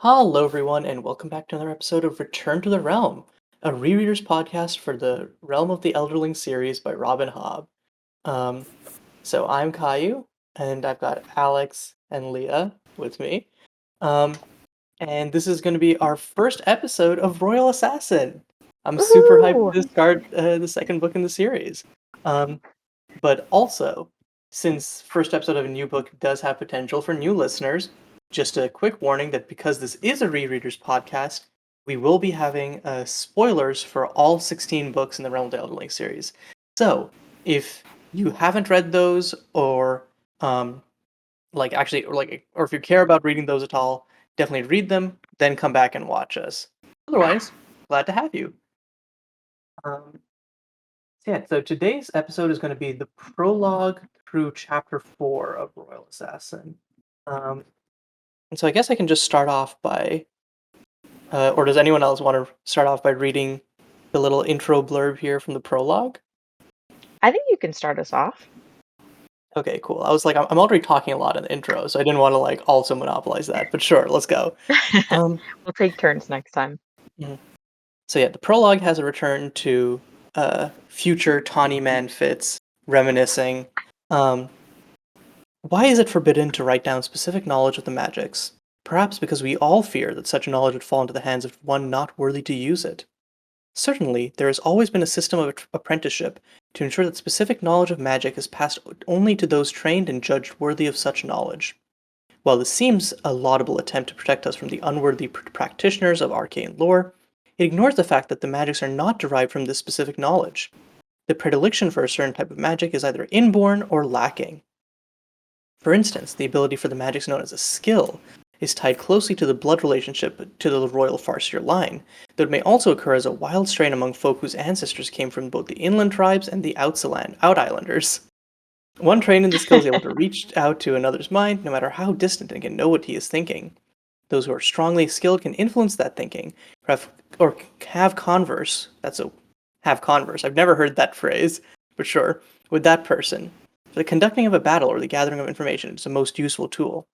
Hello, everyone, and welcome back to another episode of Return to the Realm, a rereaders podcast for the Realm of the Elderlings series by Robin Hobb. Um, so I'm Kayiu, and I've got Alex and Leah with me. Um, and this is going to be our first episode of Royal Assassin. I'm super hyped Woohoo! to start the second book in the series. Um, but also, since first episode of a new book does have potential for new listeners, just a quick warning that because this is a rereaders podcast, we will be having spoilers for all 16 books in the Realm of the Elderling series. So, if you haven't read those, or or if you care about reading those at all, definitely read them, then come back and watch us. Otherwise, glad to have you. Um, so today's episode is going to be the prologue through chapter 4 of Royal Assassin. Um, and so I guess I can just start off by, or does anyone else want to start off by reading the little intro blurb here from the prologue? I think you can start us off. Okay, cool. I was like, I'm already talking a lot in the intro, so I didn't want to like also monopolize that. But sure, let's go. Um, We'll take turns next time. mhm. So yeah, the prologue has a return to future Tawny Man Fitz reminiscing. Um, Why is it forbidden to write down specific knowledge of the magics? Perhaps because we all fear that such knowledge would fall into the hands of one not worthy to use it. Certainly, there has always been a system of apprenticeship to ensure that specific knowledge of magic is passed only to those trained and judged worthy of such knowledge. While this seems a laudable attempt to protect us from the unworthy practitioners of arcane lore, it ignores the fact that the magics are not derived from this specific knowledge. The predilection for a certain type of magic is either inborn or lacking. For instance, the ability for the magics known as a skill is tied closely to the blood relationship to the royal Farseer line, though it may also occur as a wild strain among folk whose ancestors came from both the inland tribes and the Out-Islanders. One trained in the skill is able to reach out to another's mind, no matter how distant, and can know what he is thinking. Those who are strongly skilled can influence that thinking, or have converse. Have converse. I've never heard that phrase, but sure, with that person. For the conducting of a battle or the gathering of information, it's a most useful tool.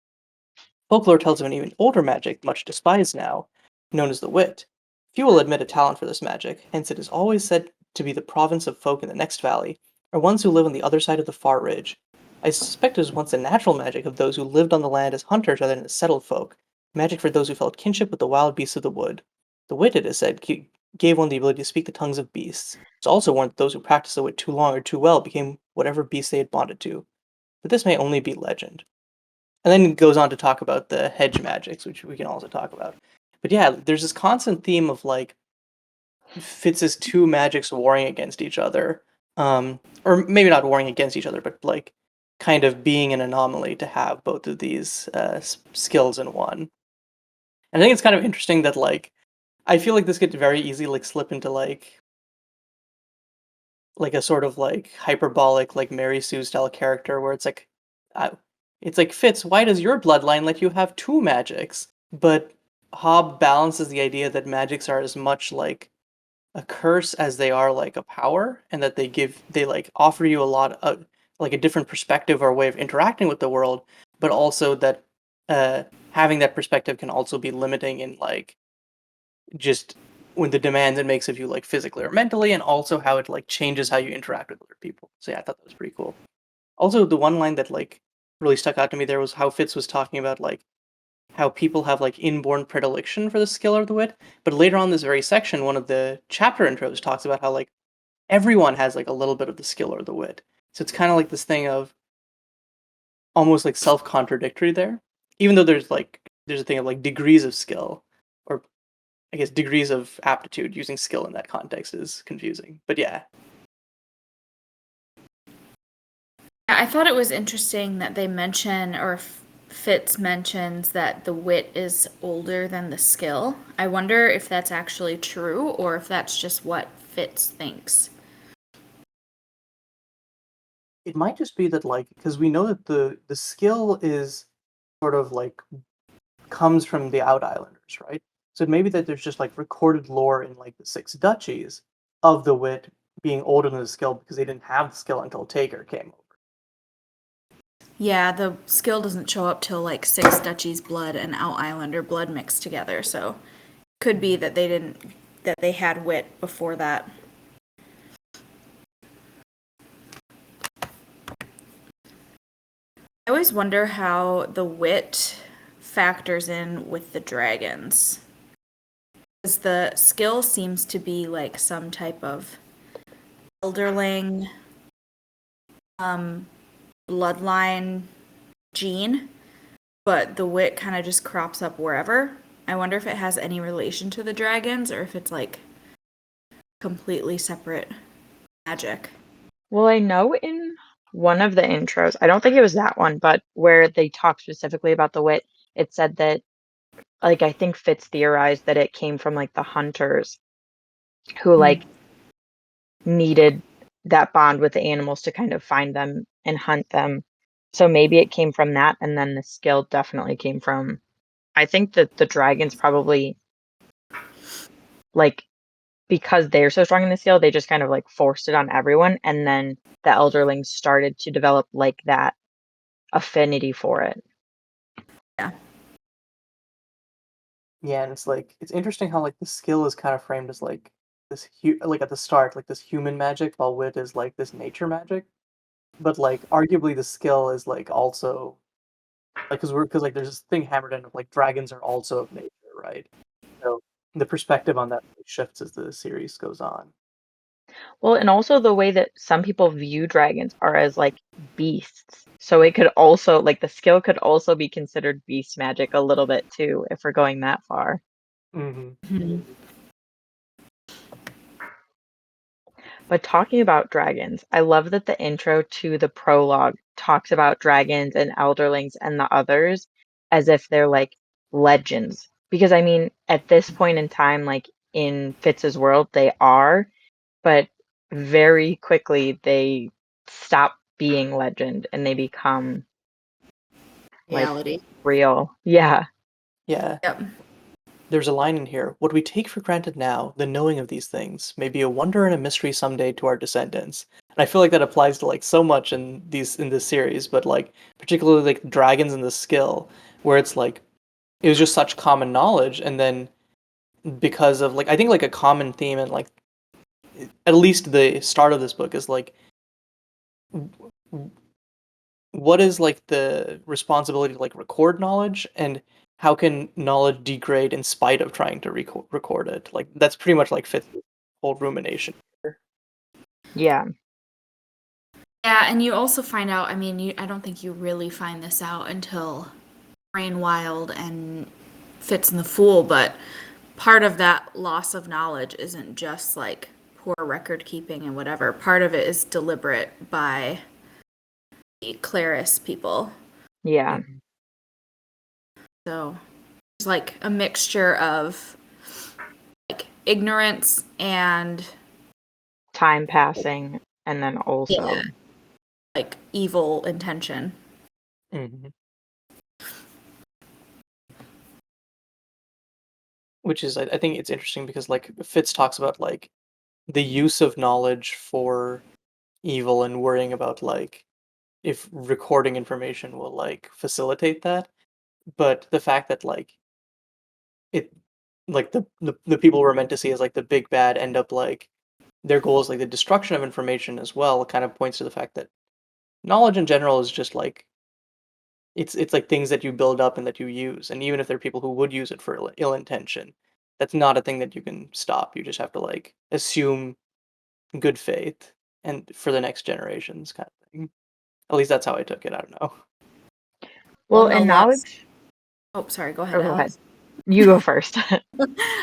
Folklore tells of an even older magic, much despised now, known as the wit. Few will admit a talent for this magic, hence it is always said to be the province of folk in the next valley, or ones who live on the other side of the far ridge. I suspect it was once the natural magic of those who lived on the land as hunters rather than as settled folk, magic for those who felt kinship with the wild beasts of the wood. The wit, it is said, gave one the ability to speak the tongues of beasts. It's also warned that those who practiced the wit too long or too well became whatever beast they had bonded to. But this may only be legend. And then it goes on to talk about the hedge magics, which we can also talk about. But yeah, there's this constant theme of like Fitz's two magics warring against each other. Or maybe not warring against each other, but like kind of being an anomaly to have both of these skills in one. And I think it's kind of interesting that like I feel like this could very easily like slip into like a sort of like hyperbolic like Mary Sue style character where uh, it's like Fitz, why does your bloodline let you have two magics? But Hobb balances the idea that magics are as much like a curse as they are like a power, and that they like offer you a lot of like a different perspective or way of interacting with the world, but also that having that perspective can also be limiting in like just when the demands it makes of you like physically or mentally, and also how it like changes how you interact with other people. So yeah, I thought that was pretty cool. Also, the one line that like really stuck out to me there was how Fitz was talking about like how people have like inborn predilection for the skill or the wit, but later on in this very section, one of the chapter intros talks about how like everyone has like a little bit of the skill or the wit. So it's kind of like this thing of almost like self-contradictory there, even though there's a thing of like degrees of skill, or I guess degrees of aptitude. Using skill in that context is confusing. But yeah. I thought it was interesting that they mention, or Fitz mentions, that the wit is older than the skill. I wonder if that's actually true or if that's just what Fitz thinks. It might just be that like because we know that the skill is sort of like comes from the Out-Islanders, right? So maybe that there's just like recorded lore in like the Six Duchies of the wit being older than the skill because they didn't have the skill until Taker came over. Yeah, the skill doesn't show up till like 6 Duchies blood and Out Islander blood mixed together, so could be that they had wit before that. I always wonder how the wit factors in with the dragons. Because the skill seems to be like some type of elderling bloodline gene, but the wit kind of just crops up wherever. I wonder if it has any relation to the dragons or if it's like completely separate magic. Well, I know in one of the intros, I don't think it was that one, but where they talked specifically about the wit, it said that, like, I think Fitz theorized that it came from like the hunters who like needed that bond with the animals to kind of find them and hunt them. So maybe it came from that, and then the skill definitely came from. I think that the dragons probably like because they're so strong in the skill, they just kind of like forced it on everyone, and then the elderlings started to develop like that affinity for it. Yeah. Yeah, and it's like it's interesting how like the skill is kind of framed as like this like at the start like this human magic, while wit is like this nature magic. But like arguably the skill is like also like because like there's this thing hammered in of like dragons are also of nature, right? So the perspective on that shifts as the series goes on. Well, and also the way that some people view dragons are as like beasts. So it could also like the skill could also be considered beast magic a little bit too, if we're going that far. Hmm. But talking about dragons, I love that the intro to the prologue talks about dragons and elderlings and the others as if they're like legends. Because I mean, at this point in time, like in Fitz's world, they are, but very quickly they stop being legend and they become like Reality. real. Yeah. Yeah, Yep. there's a line in here. What we take for granted now, the knowing of these things, may be a wonder and a mystery someday to our descendants. And I feel like that applies to like so much in this series, but like particularly like dragons and the skill, where it's like it was just such common knowledge, and then because of like I think like a common theme and like at least the start of this book is like what is like the responsibility to like record knowledge, and how can knowledge degrade in spite of trying to record it? Like that's pretty much like fits the whole rumination here. Yeah. Yeah, and you also find out, I mean, I don't think you really find this out until Brain Wild and Fitz and the Fool, but part of that loss of knowledge isn't just like poor record keeping and whatever. Part of it is deliberate by the Claris people. Yeah. Mhm. So it's like a mixture of like ignorance and Time passing and then also like evil intention. Mhm. Which is I think it's interesting because like Fitz talks about like the use of knowledge for evil and worrying about like if recording information will like facilitate that, but the fact that like it like the people we're meant to see as like the big bad end up like their goal is like the destruction of information as well kind of points to the fact that knowledge in general is just like it's like things that you build up and that you use, and even if there are people who would use it for ill intention, that's not a thing that you can stop. You just have to like assume good faith and for the next generations kind of thing. At least that's how I took it. I don't know. well, Well, no and loss. knowledge. Oh, sorry. Go ahead, Oh, go ahead. Alex. You go first. I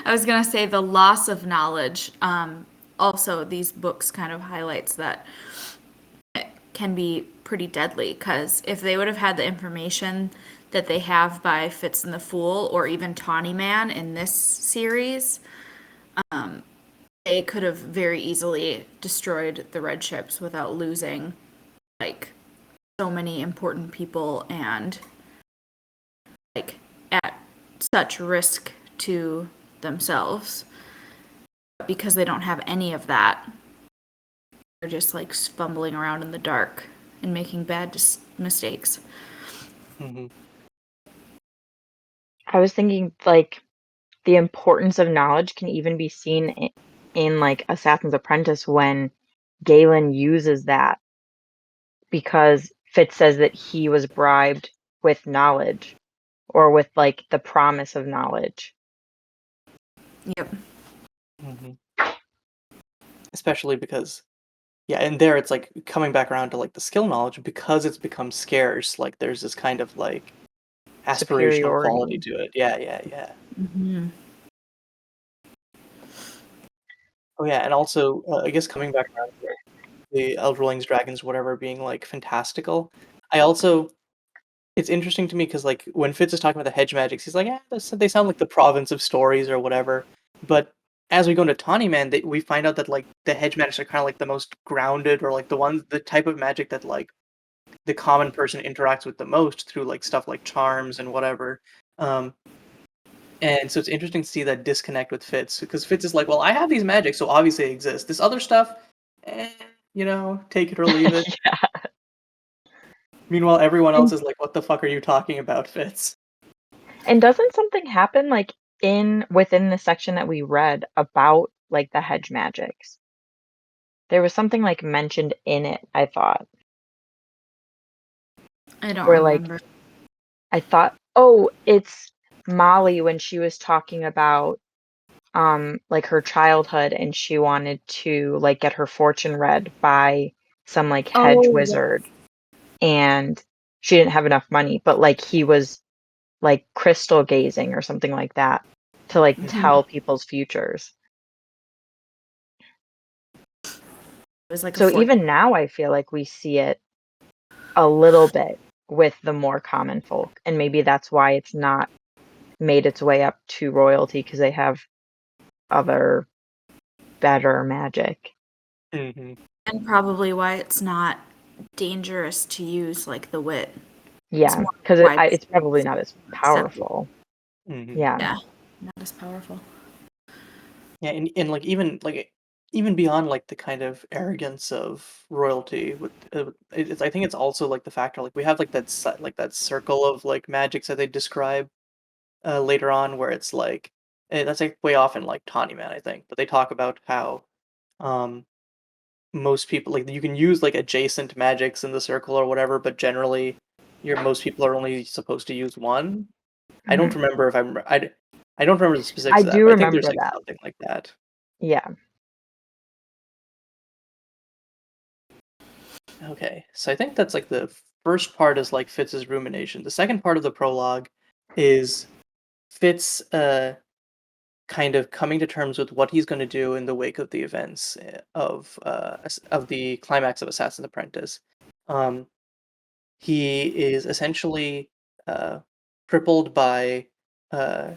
was gonna say the loss of knowledge. Also, these books kind of highlights that it can be pretty deadly because if they would have had the information that they have by Fitz and the Fool or even Tawny Man in this series, they could have very easily destroyed the red ships without losing like so many important people and like at such risk to themselves. But because they don't have any of that, they're just like fumbling around in the dark and making bad mistakes. Mm-hmm. I was thinking like the importance of knowledge can even be seen in like Assassin's Apprentice when Galen uses that because Fitz says that he was bribed with knowledge or with like the promise of knowledge. Yep. Mm-hmm. Especially because, yeah, and there it's like coming back around to like the skill knowledge because it's become scarce. Like there's this kind of like aspirational quality Superiority. to it. Yeah, yeah, yeah. Mm-hmm. Oh yeah, and also I guess coming back around to the Elderlings, dragons, whatever being like fantastical. I also it's interesting to me because like when Fitz is talking about the hedge magics, he's like, yeah, they sound like the province of stories or whatever. But as we go into Tawny Man, we find out that like the hedge magics are kind of like the most grounded or like the type of magic that like the common person interacts with the most through like stuff like charms and whatever. Um, and so it's interesting to see that disconnect with Fitz because Fitz is like, well, I have these magics, so obviously they exist. This other stuff, take it or leave it. Yeah. Meanwhile, everyone else And is like, what the fuck are you talking about, Fitz? and doesn't something happen like in within the section that we read about like the hedge magics? There was something like mentioned in it, I thought, I don't where like remember. I thought, oh, it's Molly when she was talking about like her childhood and she wanted to like get her fortune read by some like hedge Oh, wizard and she didn't have enough money, but like he was like crystal gazing or something like that to like Mhm. tell people's futures. it was like a So fort. even now I feel like we see it a little bit with the more common folk and maybe that's why it's not made its way up to royalty because they have other better magic. Mhm. And probably why it's not dangerous to use like the wit. It's Yeah, more because wide it's probably not as accepted. powerful. Mhm. Yeah. Yeah, not as powerful. Yeah, and like even beyond like the kind of arrogance of royalty with I think it's also like the factor like we have like like that circle of like magics that they describe later on where it's like that's like way off in like Tawny Man I think, but they talk about how um most people like you can use like adjacent magics in the circle or whatever, but generally most people are only supposed to use one. I don't Mhm. remember if I don't remember the I specifics of that, do but I think there's remember like that. something like that. Yeah. Okay, so I think that's like the first part is like Fitz's rumination. The second part of the prologue is Fitz kind of coming to terms with what he's going to do in the wake of the events of the climax of Assassin's Apprentice. Um, he is essentially uh, crippled by uh,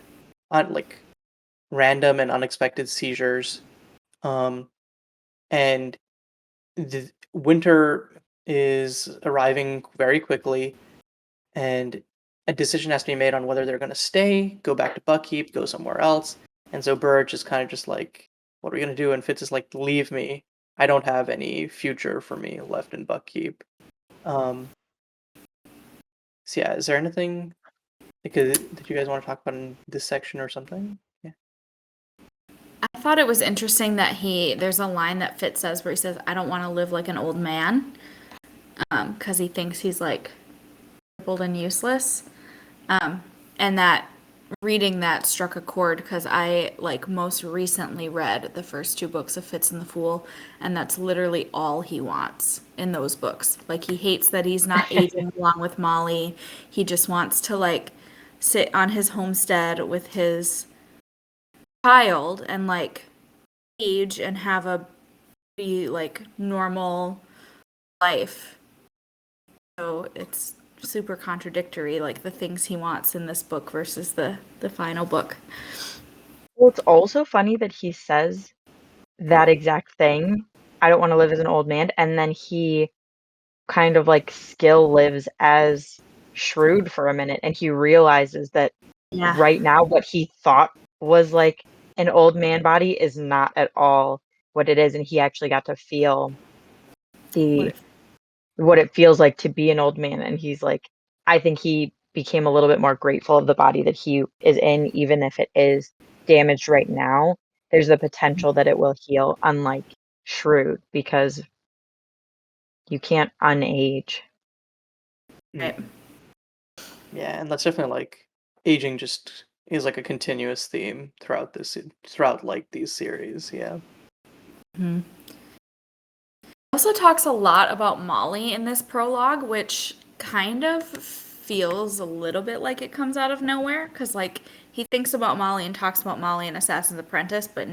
like random and unexpected seizures, um, and the winter is arriving very quickly, and a decision has to be made on whether they're going to stay, go back to Buckkeep, go somewhere else. And so Burrich is kind of just like, "What are we going to do?" And Fitz is like, "Leave me. I don't have any future for me left in Buckkeep." Um, so yeah, is there anything that you guys want to talk about in this section or something? Yeah. I thought it was interesting that there's a line that Fitz says where he says, I don't want to live like an old man, because he thinks he's like crippled and useless. And that reading that struck a chord because I like most recently read the first two books of Fitz and the Fool, and that's literally all he wants in those books. Like he hates that he's not aging along with Molly. He just wants to like sit on his homestead with his child and like age and have a pretty like normal life. So it's super contradictory, like the things he wants in this book versus the final book. Well, it's also funny that he says that exact thing. I don't want to live as an old man. And then he kind of like still lives as shrewd for a minute. And he realizes that Yeah. right now, what he thought was like an old man body is not at all what it is. And he actually got to feel What the if what it feels like to be an old man, and he's like, I think he became a little bit more grateful of the body that he is in, even if it is damaged right now. There's the potential that it will heal, unlike Shrewd, because you can't unage. Right. Yeah, and that's definitely like aging just is like a continuous theme throughout like these series. Yeah. Mhm. Also talks a lot about Molly in this prologue, which kind of feels a little bit like it comes out of nowhere because like he thinks about Molly and talks about Molly in Assassin's Apprentice, but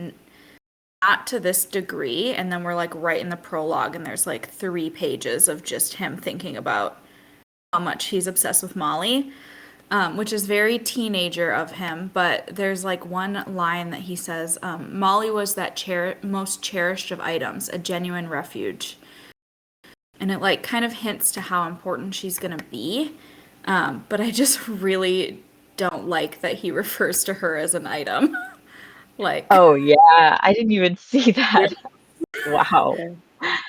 not to this degree. And then we're like right in the prologue, and there's like 3 pages of just him thinking about how much he's obsessed with Molly, which is very teenager of him. But there's like one line that he says, Molly was that most cherished of items, a genuine refuge. And it like kind of hints to how important she's gonna be. But I just really don't like that he refers to her as an item. Like, Oh, yeah, I didn't even see that. There's Wow.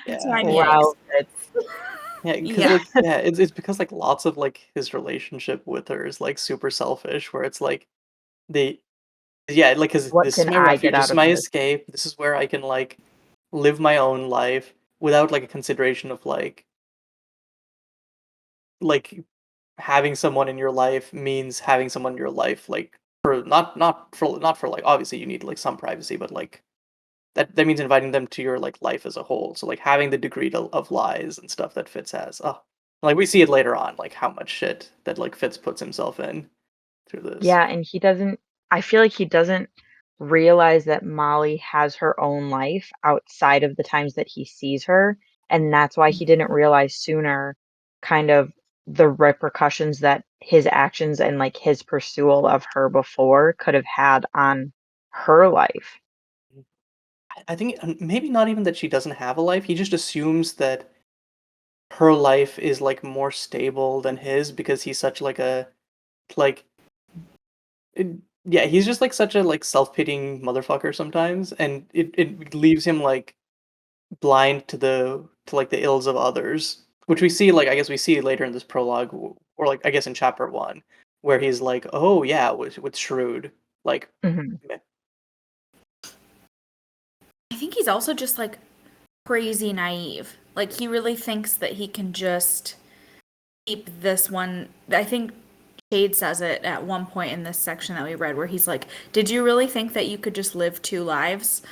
yeah. tiny Wow, eggs. Fitz. Yeah, because Yeah. like it's because like lots of like his relationship with her is like super selfish, where it's like they yeah, like because What this is can my I refuge, get this out is of my this? escape, this is where I can like live my own life without like a consideration of like having someone in your life means having someone in your life like for not for like obviously you need like some privacy, but like that means inviting them to your like life as a whole. So like having the degree of lies and stuff that Fitz has. Oh, like we see it later on, like how much shit that like Fitz puts himself in through this. Yeah, and he doesn't I feel like he doesn't realize that Molly has her own life outside of the times that he sees her, and that's why he didn't realize sooner kind of the repercussions that his actions and, like, his pursuit of her before could have had on her life. I think maybe not even that she doesn't have a life. He just assumes that her life is like more stable than his because he's such like a like yeah, he's just like such a like self-pitying motherfucker sometimes, and it leaves him like blind to like the ills of others, which we see like I guess we see later in this prologue, or like I guess in chapter one, where he's like, oh yeah, with Shrewd, like, Mhm. meh. I think he's also just like crazy naive. Like he really thinks that he can just keep this one. I think Shade says it at one point in this section that we read where he's like, "Did you really think that you could just live 2 lives?"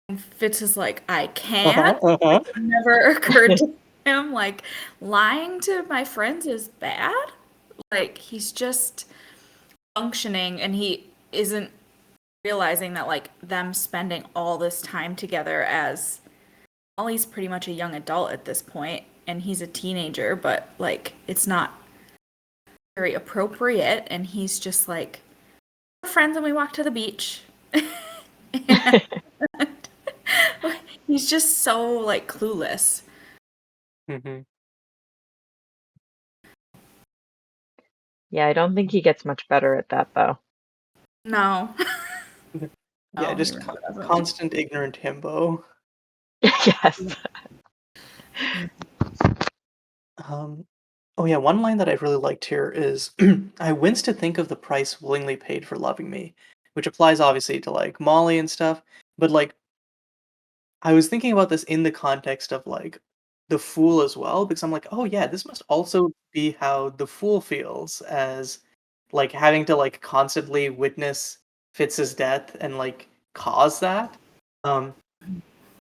And Fitz is like, "I Uh-huh, can." uh-huh. Like it never occurred to him like lying to my friends is bad. Like he's just functioning and he isn't realizing that like them spending all this time together as Ollie's pretty much a young adult at this point and he's a teenager, but like it's not very appropriate and he's just like we're friends and we walk to the beach. And he's just so like clueless. Mhm. Yeah, I don't think he gets much better at that, though. No. Yeah, No, he just really doesn't. constant ignorant himbo. Yes. Um, oh yeah, one line that I really liked here is I wince to think of the price willingly paid for loving me, which applies obviously to like Molly and stuff, but like I was thinking about this in the context of like the fool as well, because I'm like, oh yeah, this must also be how the fool feels as like having to like constantly witness Fitz's death and like cause that. Um,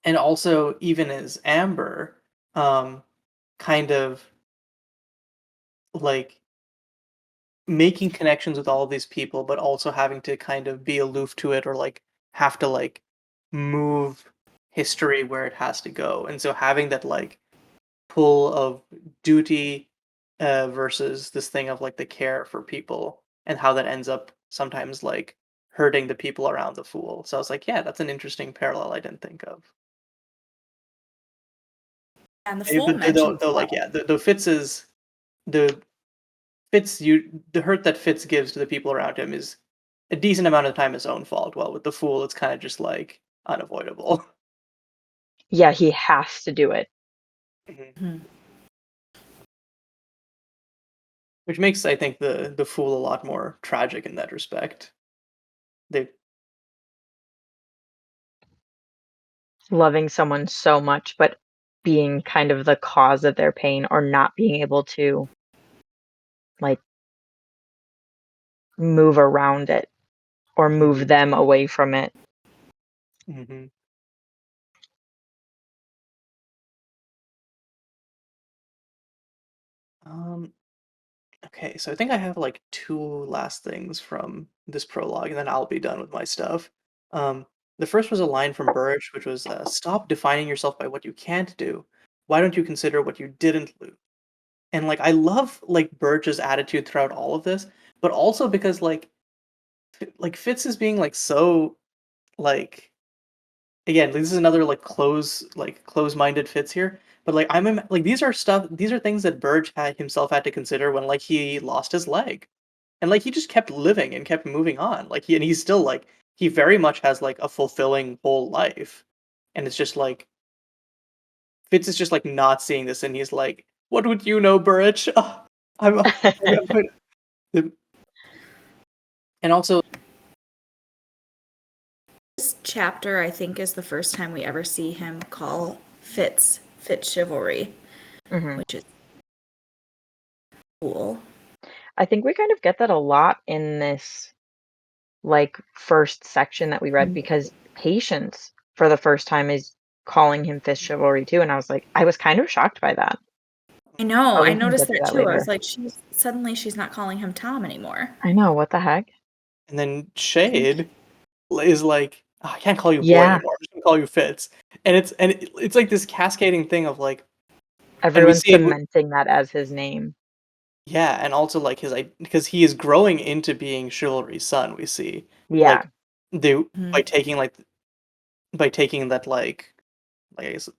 and also even as Amber, um, kind of like making connections with all of these people, but also having to kind of be aloof to it or like have to like move history where it has to go. And so having that like pull of duty versus this thing of like the care for people and how that ends up sometimes like hurting the people around the fool. So I was like, yeah, that's an interesting parallel I didn't think of. And the fool But though, mentions though like yeah, the Fitz's the the hurt that Fitz gives to the people around him is a decent amount of the time his own fault. Well, with the fool, it's kind of just like unavoidable. Yeah, he has to do it. Mhm. Mhm. Which makes, I think, the fool a lot more tragic in that respect. They Loving someone so much, but being kind of the cause of their pain or not being able to, like, move around it or move them away from it. Mhm. Um, okay, so I think I have like two last things from this prologue, and then I'll be done with my stuff. Um, the first was a line from Burrich, which was, "Stop defining yourself by what you can't do. Why don't you consider what you didn't lose?" And like, I love like Burrich's attitude throughout all of this, but also because like Fitz is being like so like again, this is another like close-minded Fitz here. But like like these are things that Burge had himself had to consider when like he lost his leg. And like he just kept living and kept moving on. Like he's still like he very much has like a fulfilling whole life. And it's just like Fitz is just like not seeing this and he's like, "What would you know, Burrich?" I'm, I'm and also This chapter, I think, is the first time we ever see him call Fitz chivalry, Mhm. which is cool. I think we kind of get that a lot in this, like, first section that we read because Patience, for the first time, is calling him fist chivalry too, and I was kind of shocked by that. I know. But I we can noticed get to that that too. I was later. like, she's not calling him Tom anymore. I know, what the heck? and then Shade is like, "Oh, I can't call you boy Yeah, anymore. I'm just gonna call you Fitz." And it's like this cascading thing of like, and we everyone's see it. cementing that as his name. Yeah, and also like because he is growing into being Chivalry's son. We see like Yeah, they Mhm. by taking that like I guess the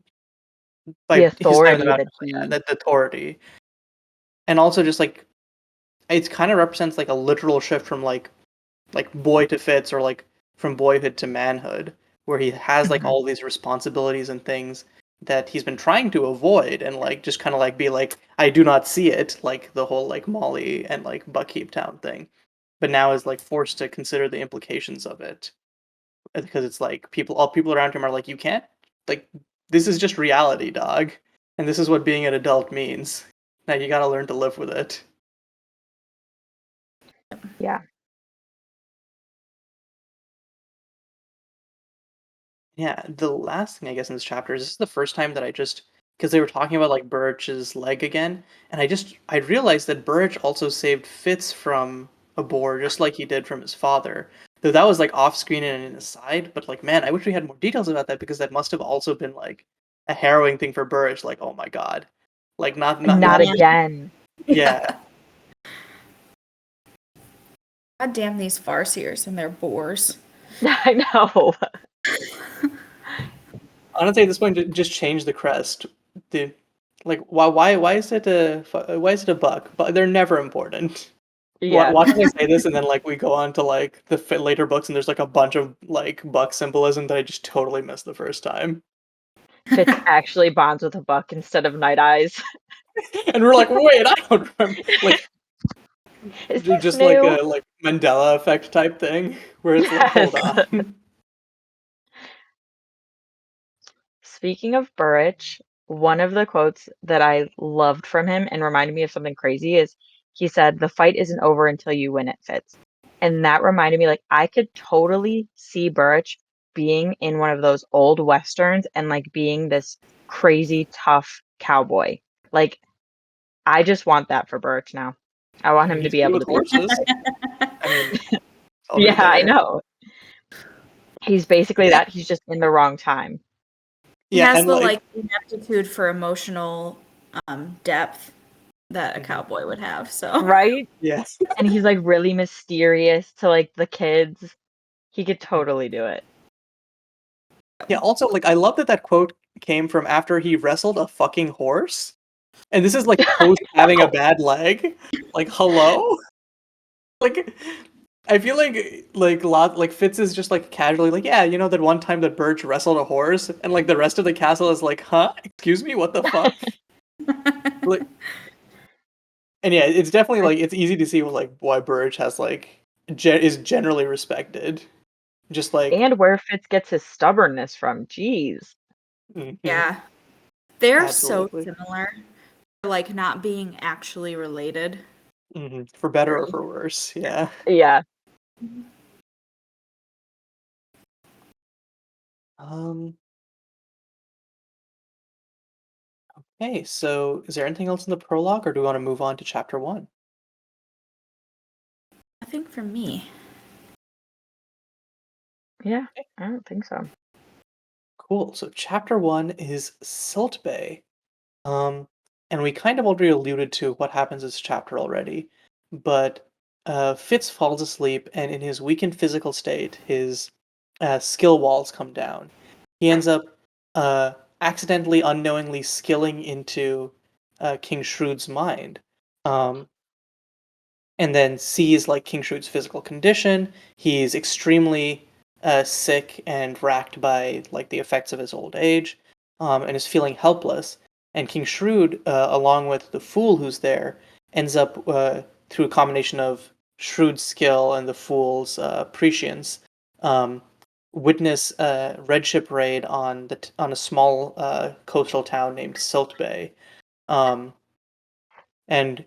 by his time in the authority battle, that yeah, he that authority, and also just like it kind of represents like a literal shift from like boy to Fitz or like from boyhood to manhood, where he has like Mhm. all these responsibilities and things that he's been trying to avoid and like just kind of like be like I do not see it, like the whole like Molly and like Buckheap Town thing, but now is like forced to consider the implications of it because it's like all people around him are like you can't like this is just reality, dog, and this is what being an adult means. Now you got to learn to live with it. Yeah. Yeah, the last thing I guess in this chapter is this is the first time that I just because they were talking about like Burrich's leg again, and I realized that Burrich also saved Fitz from a boar just like he did from his father. Though that was like off screen and an aside, but like man, I wish we had more details about that because that must have also been like a harrowing thing for Burrich. Like, oh my god, like Not not Yeah. again. yeah. God damn these farseers and their boars. I know. Honestly, at this point, just change the crest. The like why is it why is it a buck? But they're never important. Yeah. Watch me say this, and then like we go on to like the later books, and there's like a bunch of like buck symbolism that I just totally missed the first time, Fitz actually bonds with a buck instead of Night Eyes. and we're like, wait, I don't remember. Like Is this just like new? a like Mandela effect type thing, where it's like, Yes. hold on. Speaking of Burrich, one of the quotes that I loved from him and reminded me of something crazy is he said, "The fight isn't over until you win it, Fitz." And that reminded me, like, I could totally see Burrich being in one of those old westerns and like being this crazy tough cowboy. Like, I just want that for Burrich now. I I want mean, him to he's be good able with to be a horses. cowboy. I mean, it's Yeah, already I there. know. He's basically Yeah, that. He's just in the wrong time. He yeah, has and the like like ineptitude for emotional depth that a mhm, cowboy would have. So Right? yes. And he's, like, really mysterious to, like, the kids. He could totally do it. Yeah, also, like, I love that that quote came from after he wrestled a fucking horse, and this is, like, post having a No. bad leg. Like, hello? Like, I feel like, Fitz is just, like, casually like, "Yeah, you know that one time that Birch wrestled a horse?" And, like, the rest of the castle is like, "Huh? Excuse me? What the fuck?" Like And yeah, it's definitely like it's easy to see like why Burrich has like is generally respected. Just like And where Fitz gets his stubbornness from. Jeez. mhm, Yeah. They're so absolutely. similar, like not being actually related. For better or Very. for worse, yeah. Yeah. Um, okay, so is there anything else in the prologue, or do we want to move on to chapter one? Nothing for me. Yeah. I don't think so. Cool. So chapter one is Silt Bay. Um, and we kind of already alluded to what happens in this chapter already, but Fitz falls asleep, and in his weakened physical state, his skill walls come down. He ends up uh, accidentally, unknowingly skilling into King Shrewd's mind. Um, and then sees like King Shrewd's physical condition. He's extremely sick and racked by like the effects of his old age, and is feeling helpless. And King Shrewd, along with the fool who's there, ends up through a combination of Shrewd's skill and the fool's prescience, um, witness a red ship raid on on a small coastal town named Silt Bay. Um, and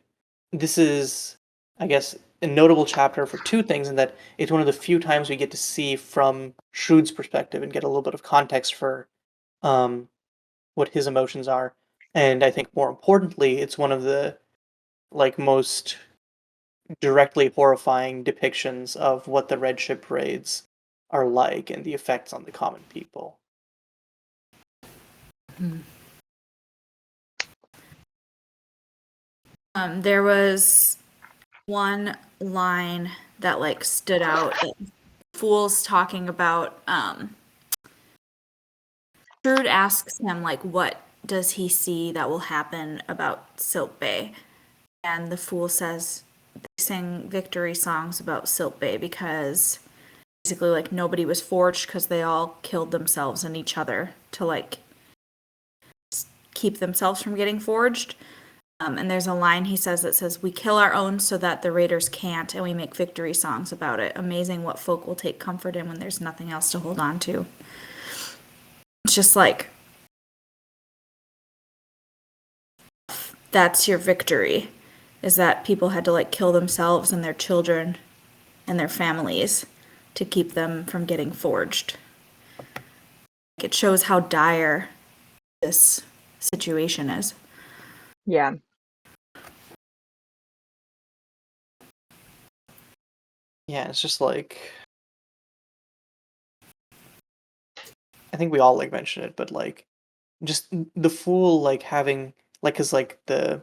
this is, I guess, a notable chapter for two things in that it's one of the few times we get to see from Shrewd's perspective and get a little bit of context for um, what his emotions are. And I think more importantly, it's one of the like most directly horrifying depictions of what the red ship raids are like and the effects on the common people. There was one line that like stood out. Fool's talking about Shrewd asks him like what does he see that will happen about Silt Bay? And the fool says they sing victory songs about Silt Bay because basically like nobody was forged because they all killed themselves and each other to like keep themselves from getting forged. And there's a line he says that says, "We kill our own so that the raiders can't, and we make victory songs about it. Amazing what folk will take comfort in when there's nothing else to hold on to." It's just like, that's your victory, is that people had to like kill themselves and their children and their families to keep them from getting forged. It shows how dire this situation is. Yeah. Yeah, it's just like I think we all like mentioned it, but like just the fool like having like cuz like the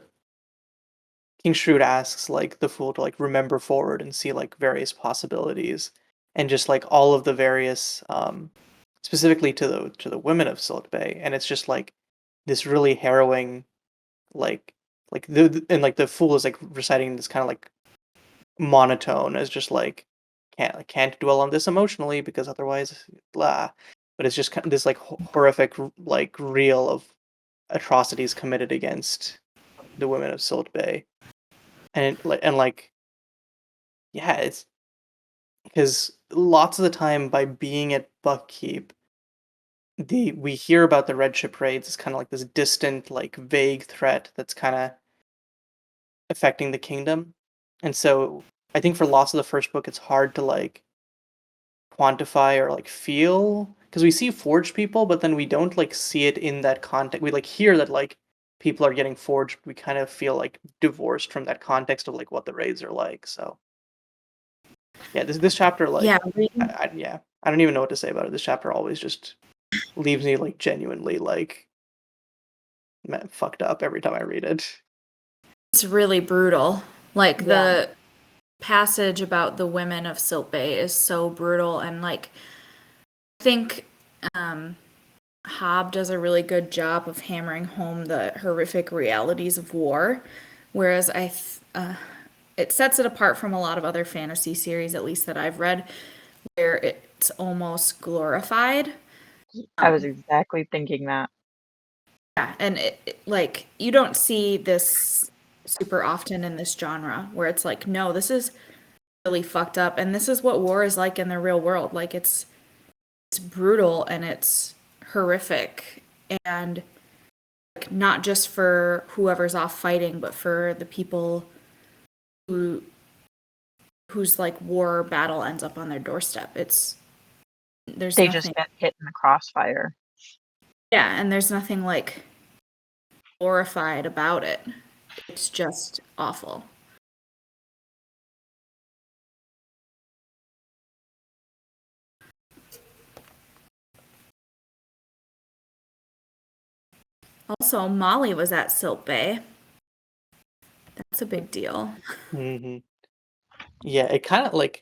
King Shrewd asks like the fool to like remember forward and see like various possibilities and just like all of the various specifically to the women of Silt Bay, and it's just like this really harrowing like and like the fool is like reciting this kind of like monotone as just like can't dwell on this emotionally because otherwise blah, but it's just kind of this like horrific like reel of atrocities committed against the women of Silt Bay. And like yeah, it's because lots of the time by being at Buckkeep, the we hear about the red ship raids as kind of like this distant, like vague threat that's kind of affecting the kingdom, and so I think for lots of the first book, it's hard to like quantify or like feel because we see forged people, but then we don't like see it in that context. We like hear that like people are getting forged. We kind of feel like divorced from that context of like what the raids are like. So yeah, this chapter Yeah, like yeah, I don't even know what to say about it. This chapter always just leaves me like genuinely like fucked up every time I read it. it's really brutal. Like Yeah. the passage about the women of Silt Bay is so brutal, and like I think um Hobb does a really good job of hammering home the horrific realities of war, whereas it sets it apart from a lot of other fantasy series, at least that I've read, where it's almost glorified. I was Um, exactly thinking that. yeah, and like you don't see this. super often in this genre, where it's like, no, this is really fucked up, and this is what war is like in the real world. Like it's brutal and it's horrific, and like not just for whoever's off fighting, but for the people who whose like war battle ends up on their doorstep. There's They nothing, just get hit in the crossfire. yeah, and there's nothing like glorified about it. It's just awful. Also, Molly was at Silt Bay. That's a big deal. Hmm. Yeah, it kind of like,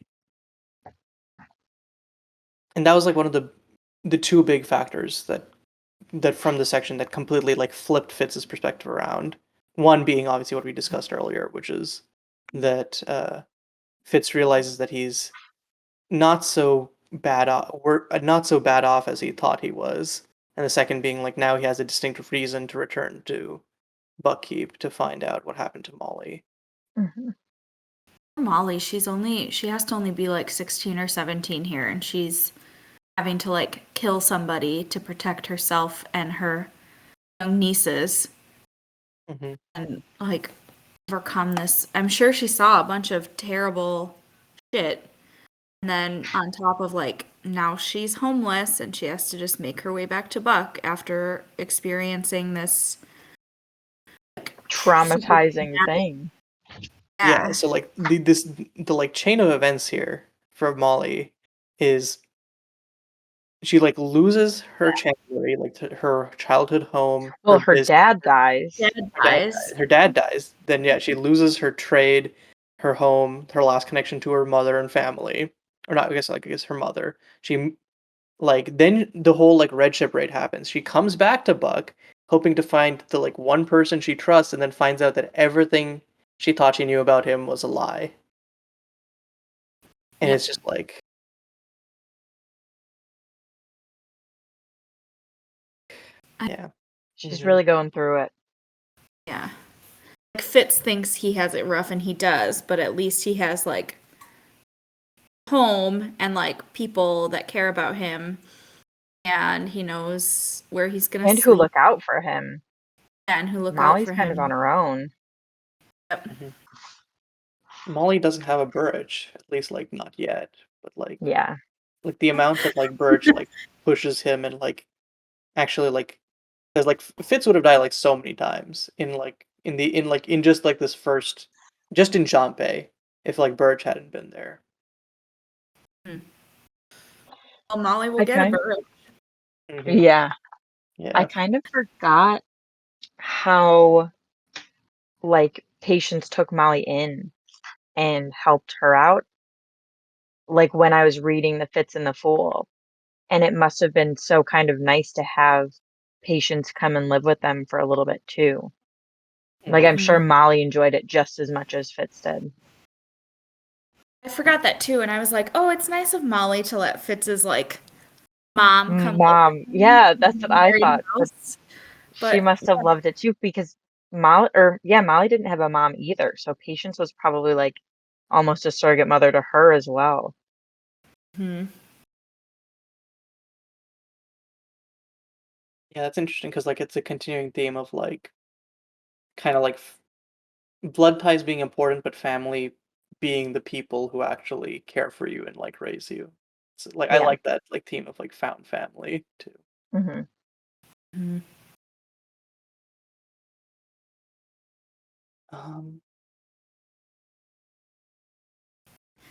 and that was like one of the two big factors that from the section that completely like flipped Fitz's perspective around. One being obviously what we discussed earlier, which is that Fitz realizes that he's not so not so bad off as he thought he was, and the second being like now he has a distinct reason to return to Buckkeep to find out what happened to Molly. Mm-hmm. Molly, she has to only be like 16 or 17 here, and she's having to like kill somebody to protect herself and her young nieces Hmm. and like overcome this. I'm sure she saw a bunch of terrible shit. And then on top of like now she's homeless and she has to just make her way back to Buck after experiencing this like super Traumatizing traumatic. thing. Yeah, Yeah. so like the like chain of events here for Molly is she like loses her January, like her childhood home, Well, her her business. dad dies. Dad Her dad dies. dies. Her dad dies. Then yeah, she loses her trade, her home, her last connection to her mother and family, or not. I guess her mother. She like then the whole like red ship raid happens. She comes back to Buck, hoping to find the like one person she trusts, and then finds out that everything she thought she knew about him was a lie. And Yep. it's just like, yeah. She's Mhm. really going through it. Yeah. Like Fitz thinks he has it rough and he does, but at least he has like home and like people that care about him and he knows where he's gonna And who sleep look out for him. and who look out Molly's for kind of on him. her own. Yep. Mhm. Molly doesn't have a Burrich, at least like not yet. But Yeah. like the amount that like Burrich like pushes him and like actually like because like Fitz would have died like so many times in like in just like this first just in Champe if like Burrich hadn't been there. Well, Molly will I get a kind bird. Hmm. Yeah. I Yeah. kind of forgot how like Patience took Molly in and helped her out. Like when I was reading The Fitz and the Fool. And it must have been so kind of nice to have Patience come and live with them for a little bit too. Like I'm Hmm. sure Molly enjoyed it just as much as Fitz did. I forgot that too, and I was like, oh, it's nice of Molly to let Fitz's like mom come live with Mom, him yeah, in that's what the I married thought. But house. she But must have loved it too because Molly didn't have a mom either. So Patience was probably like almost a surrogate mother to her as well. hmm. Yeah, that's interesting because like it's a continuing theme of like kind of like blood ties being important, but family being the people who actually care for you and like raise you. So, like I Yeah. like that like theme of like found family too. Hmm. Mhm. Um,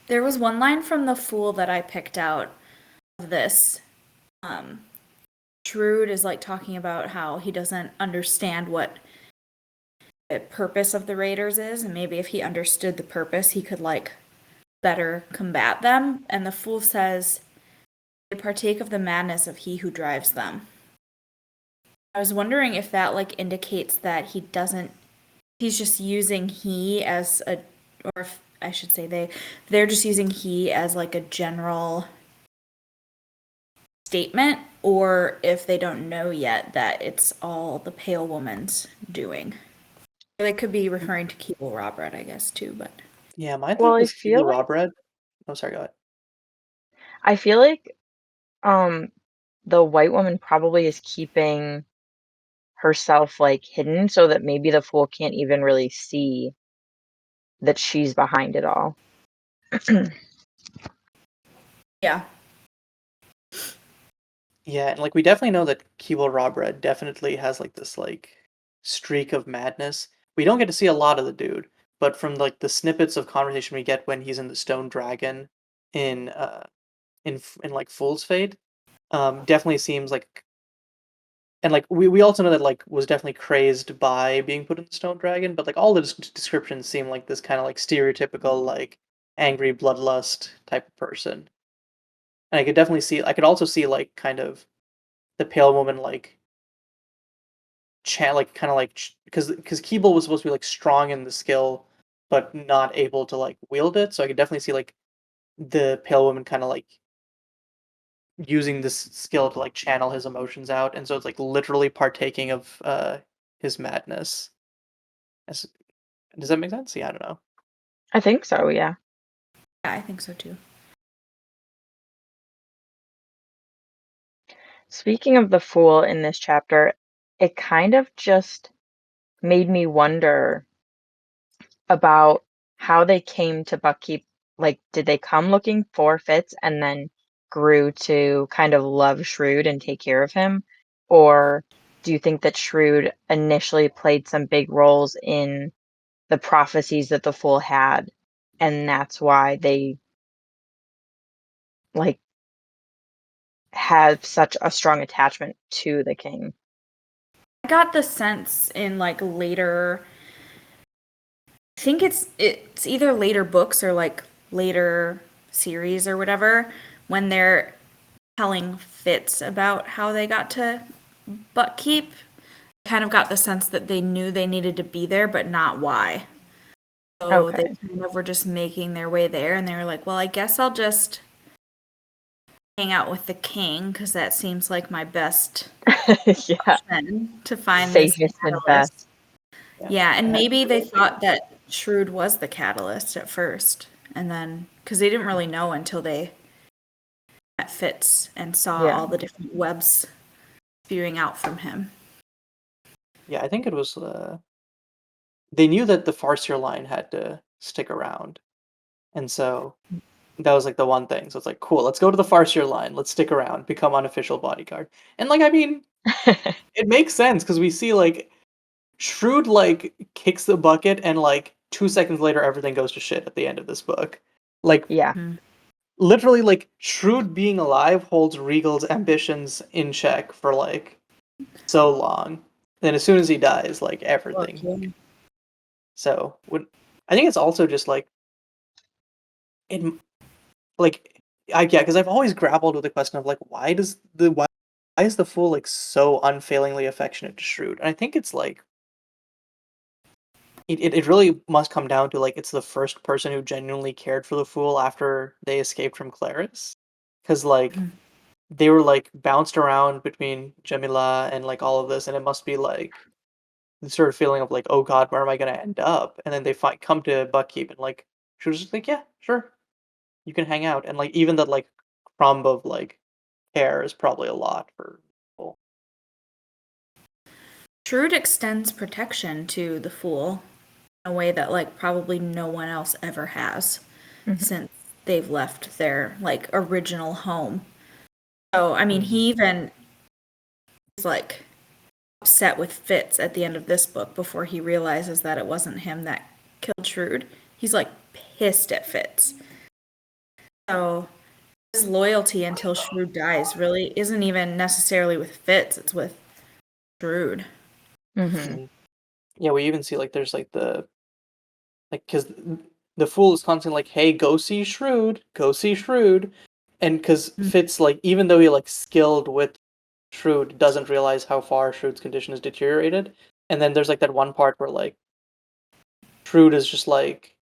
There was one line from The Fool that I picked out of this. Um, Shrewd is like talking about how he doesn't understand what the purpose of the Raiders is, and maybe if he understood the purpose, he could like better combat them. And the Fool says, they partake of the madness of he who drives them. I was wondering if that like indicates that he's just using he as a, or if I should say they're just using he as like a general statement, or if they don't know yet that it's all the Pale Woman's doing. They could be referring to Keeble Robred, I guess, too, but Yeah, my Well, thought was Keeble Robred. Oh, sorry, go ahead. I feel like the white woman probably is keeping herself like hidden so that maybe the fool can't even really see that she's behind it all. yeah. Yeah, and like we definitely know that Keeble Robred definitely has like this like streak of madness. We don't get to see a lot of the dude, but from like the snippets of conversation we get when he's in the Stone Dragon in in like Fool's Fate, definitely seems like, and like we also know that like was definitely crazed by being put in the Stone Dragon, but like all the descriptions seem like this kind of like stereotypical like angry bloodlust type of person. And I could also see like kind of the Pale Woman like like kind of like because Keeble was supposed to be like strong in the skill, but not able to like wield it. So I could definitely see like the Pale Woman kind of like using this skill to like channel his emotions out, and so it's like literally partaking of his madness. As, does that make sense? Yeah, I don't know. I think so, yeah. Yeah, I think so too. Speaking of the fool in this chapter, it kind of just made me wonder about how they came to Buckkeep. Like, did they come looking for Fitz and then grew to kind of love Shrewd and take care of him? Or do you think that Shrewd initially played some big roles in the prophecies that the fool had, and that's why they like have such a strong attachment to the king? I got the sense in like later, I think it's either later books or like later series or whatever, when they're telling Fitz about how they got to Buckkeep, kind of got the sense that they knew they needed to be there, but not why. So they Okay. kind of were just making their way there, and they were like, well, I guess I'll just hang out with the king, because that seems like my best Yeah. option to find this Safest and catalyst. best. Yeah, Yeah, and I had maybe the they same thing. thought that Shrewd was the catalyst at first, and then, because they didn't really know until they met Fitz and saw Yeah. all the different webs spewing out from him. Yeah, I think it was. They knew that the Farseer line had to stick around, and so that was like the one thing. So it's like, cool, let's go to the Farseer line. Let's stick around, become unofficial bodyguard. And like, I mean, it makes sense because we see like Shrewd like kicks the bucket, and like 2 seconds later, everything goes to shit at the end of this book. Like Yeah. Mhm. literally, like Shrewd being alive holds Regal's ambitions in check for like so long. Then as soon as he dies, like Fuck everything. yeah. So when I think it's also just like it like yeah, because I've always grappled with the question of like why is the fool like so unfailingly affectionate to Shrewd? And I think it's like it really must come down to like it's the first person who genuinely cared for the fool after they escaped from Claris. Because like Mhm. they were like bounced around between Jamila and like all of this, and it must be like the sort of feeling of like, oh god, where am I gonna end up? And then they come to Buckkeep, and like she was just like, yeah, sure, you can hang out, and like even that like crumb of like care is probably a lot for people. Shrewd extends protection to the fool in a way that like probably no one else ever has Mhm. since they've left their like original home. So I mean, Mm. he even is like upset with Fitz at the end of this book before he realizes that it wasn't him that killed Shrewd. He's like pissed at Fitz. So his loyalty until Shrewd dies really isn't even necessarily with Fitz, it's with Shrewd. Mhm. Mm. Yeah, we even see like there's like because the fool is constantly like, hey, go see Shrewd, and because Fitz like even though he like skilled with Shrewd doesn't realize how far Shrewd's condition has deteriorated, and then there's like that one part where like Shrewd is just like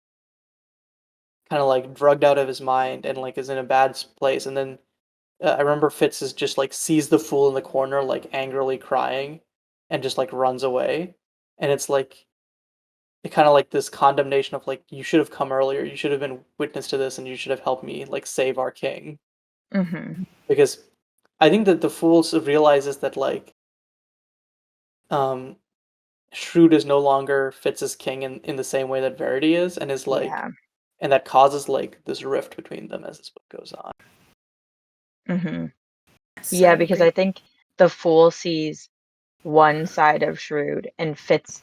kind of like drugged out of his mind and like is in a bad place, and then I remember Fitz is just like sees the fool in the corner like angrily crying, and just like runs away, and it's like it kind of like this condemnation of like you should have come earlier, you should have been witness to this, and you should have helped me like save our king. Mhm. Because I think that the fool realizes that like um Shrewd is no longer fits as king in the same way that Verity is, and is like, Yeah. and that causes like this rift between them as this book goes on. Mhm. Yes, I Yeah, because agree. I think the fool sees one side of Shrewd and Fitz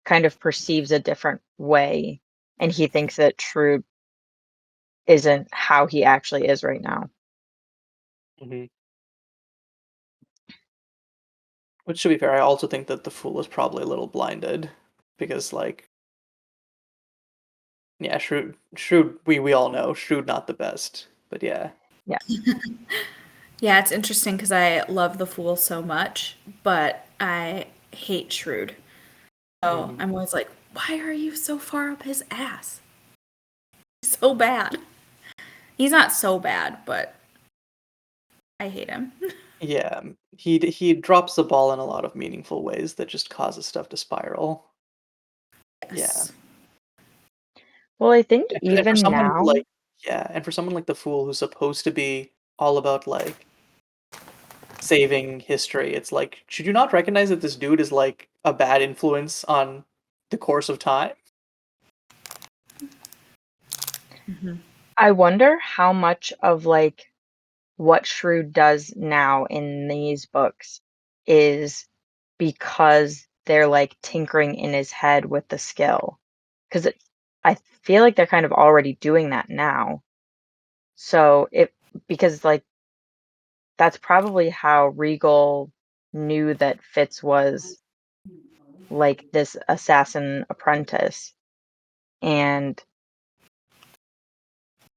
kind of perceives a different way, and he thinks that Shrewd isn't how he actually is right now. Hmm. Which, to be fair, I also think that the fool is probably a little blinded because, like, yeah, Shrewd, we all know Shrewd not the best, but yeah. Yeah. Yeah, it's interesting because I love the Fool so much, but I hate Shrewd. So Hmm. I'm always like, why are you so far up his ass? He's so bad. He's not so bad, but I hate him. Yeah, he drops the ball in a lot of meaningful ways that just causes stuff to spiral. Yeah. Yes. Well, I think And for even someone who, now like, yeah, and for someone like the Fool who's supposed to be all about like saving history, it's like, should you not recognize that this dude is like a bad influence on the course of time? Hmm. I wonder how much of, like, what Shrewd does now in these books is because they're, like, tinkering in his head with the skill, 'cause I feel like they're kind of already doing that now. So, it because, like, that's probably how Regal knew that Fitz was, like, this assassin apprentice, and,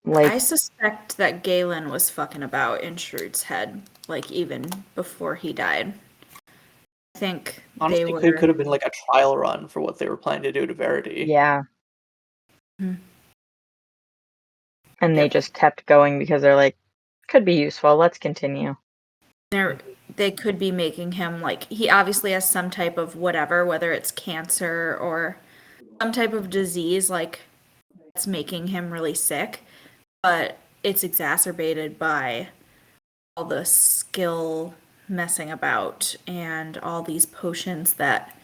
I like suspect that Galen was fucking about in Shrewd's head, like even before he died. I think they Honestly, could were. have been like a trial run for what they were planning to do to Verity. yeah, Hmm. and they Yep. just kept going because they're like, "Could be useful, let's continue." They're, Mhm. they could be making him like he obviously has some type of whatever, whether it's cancer or some type of disease like that's making him really sick, but it's exacerbated by all the skill messing about and all these potions that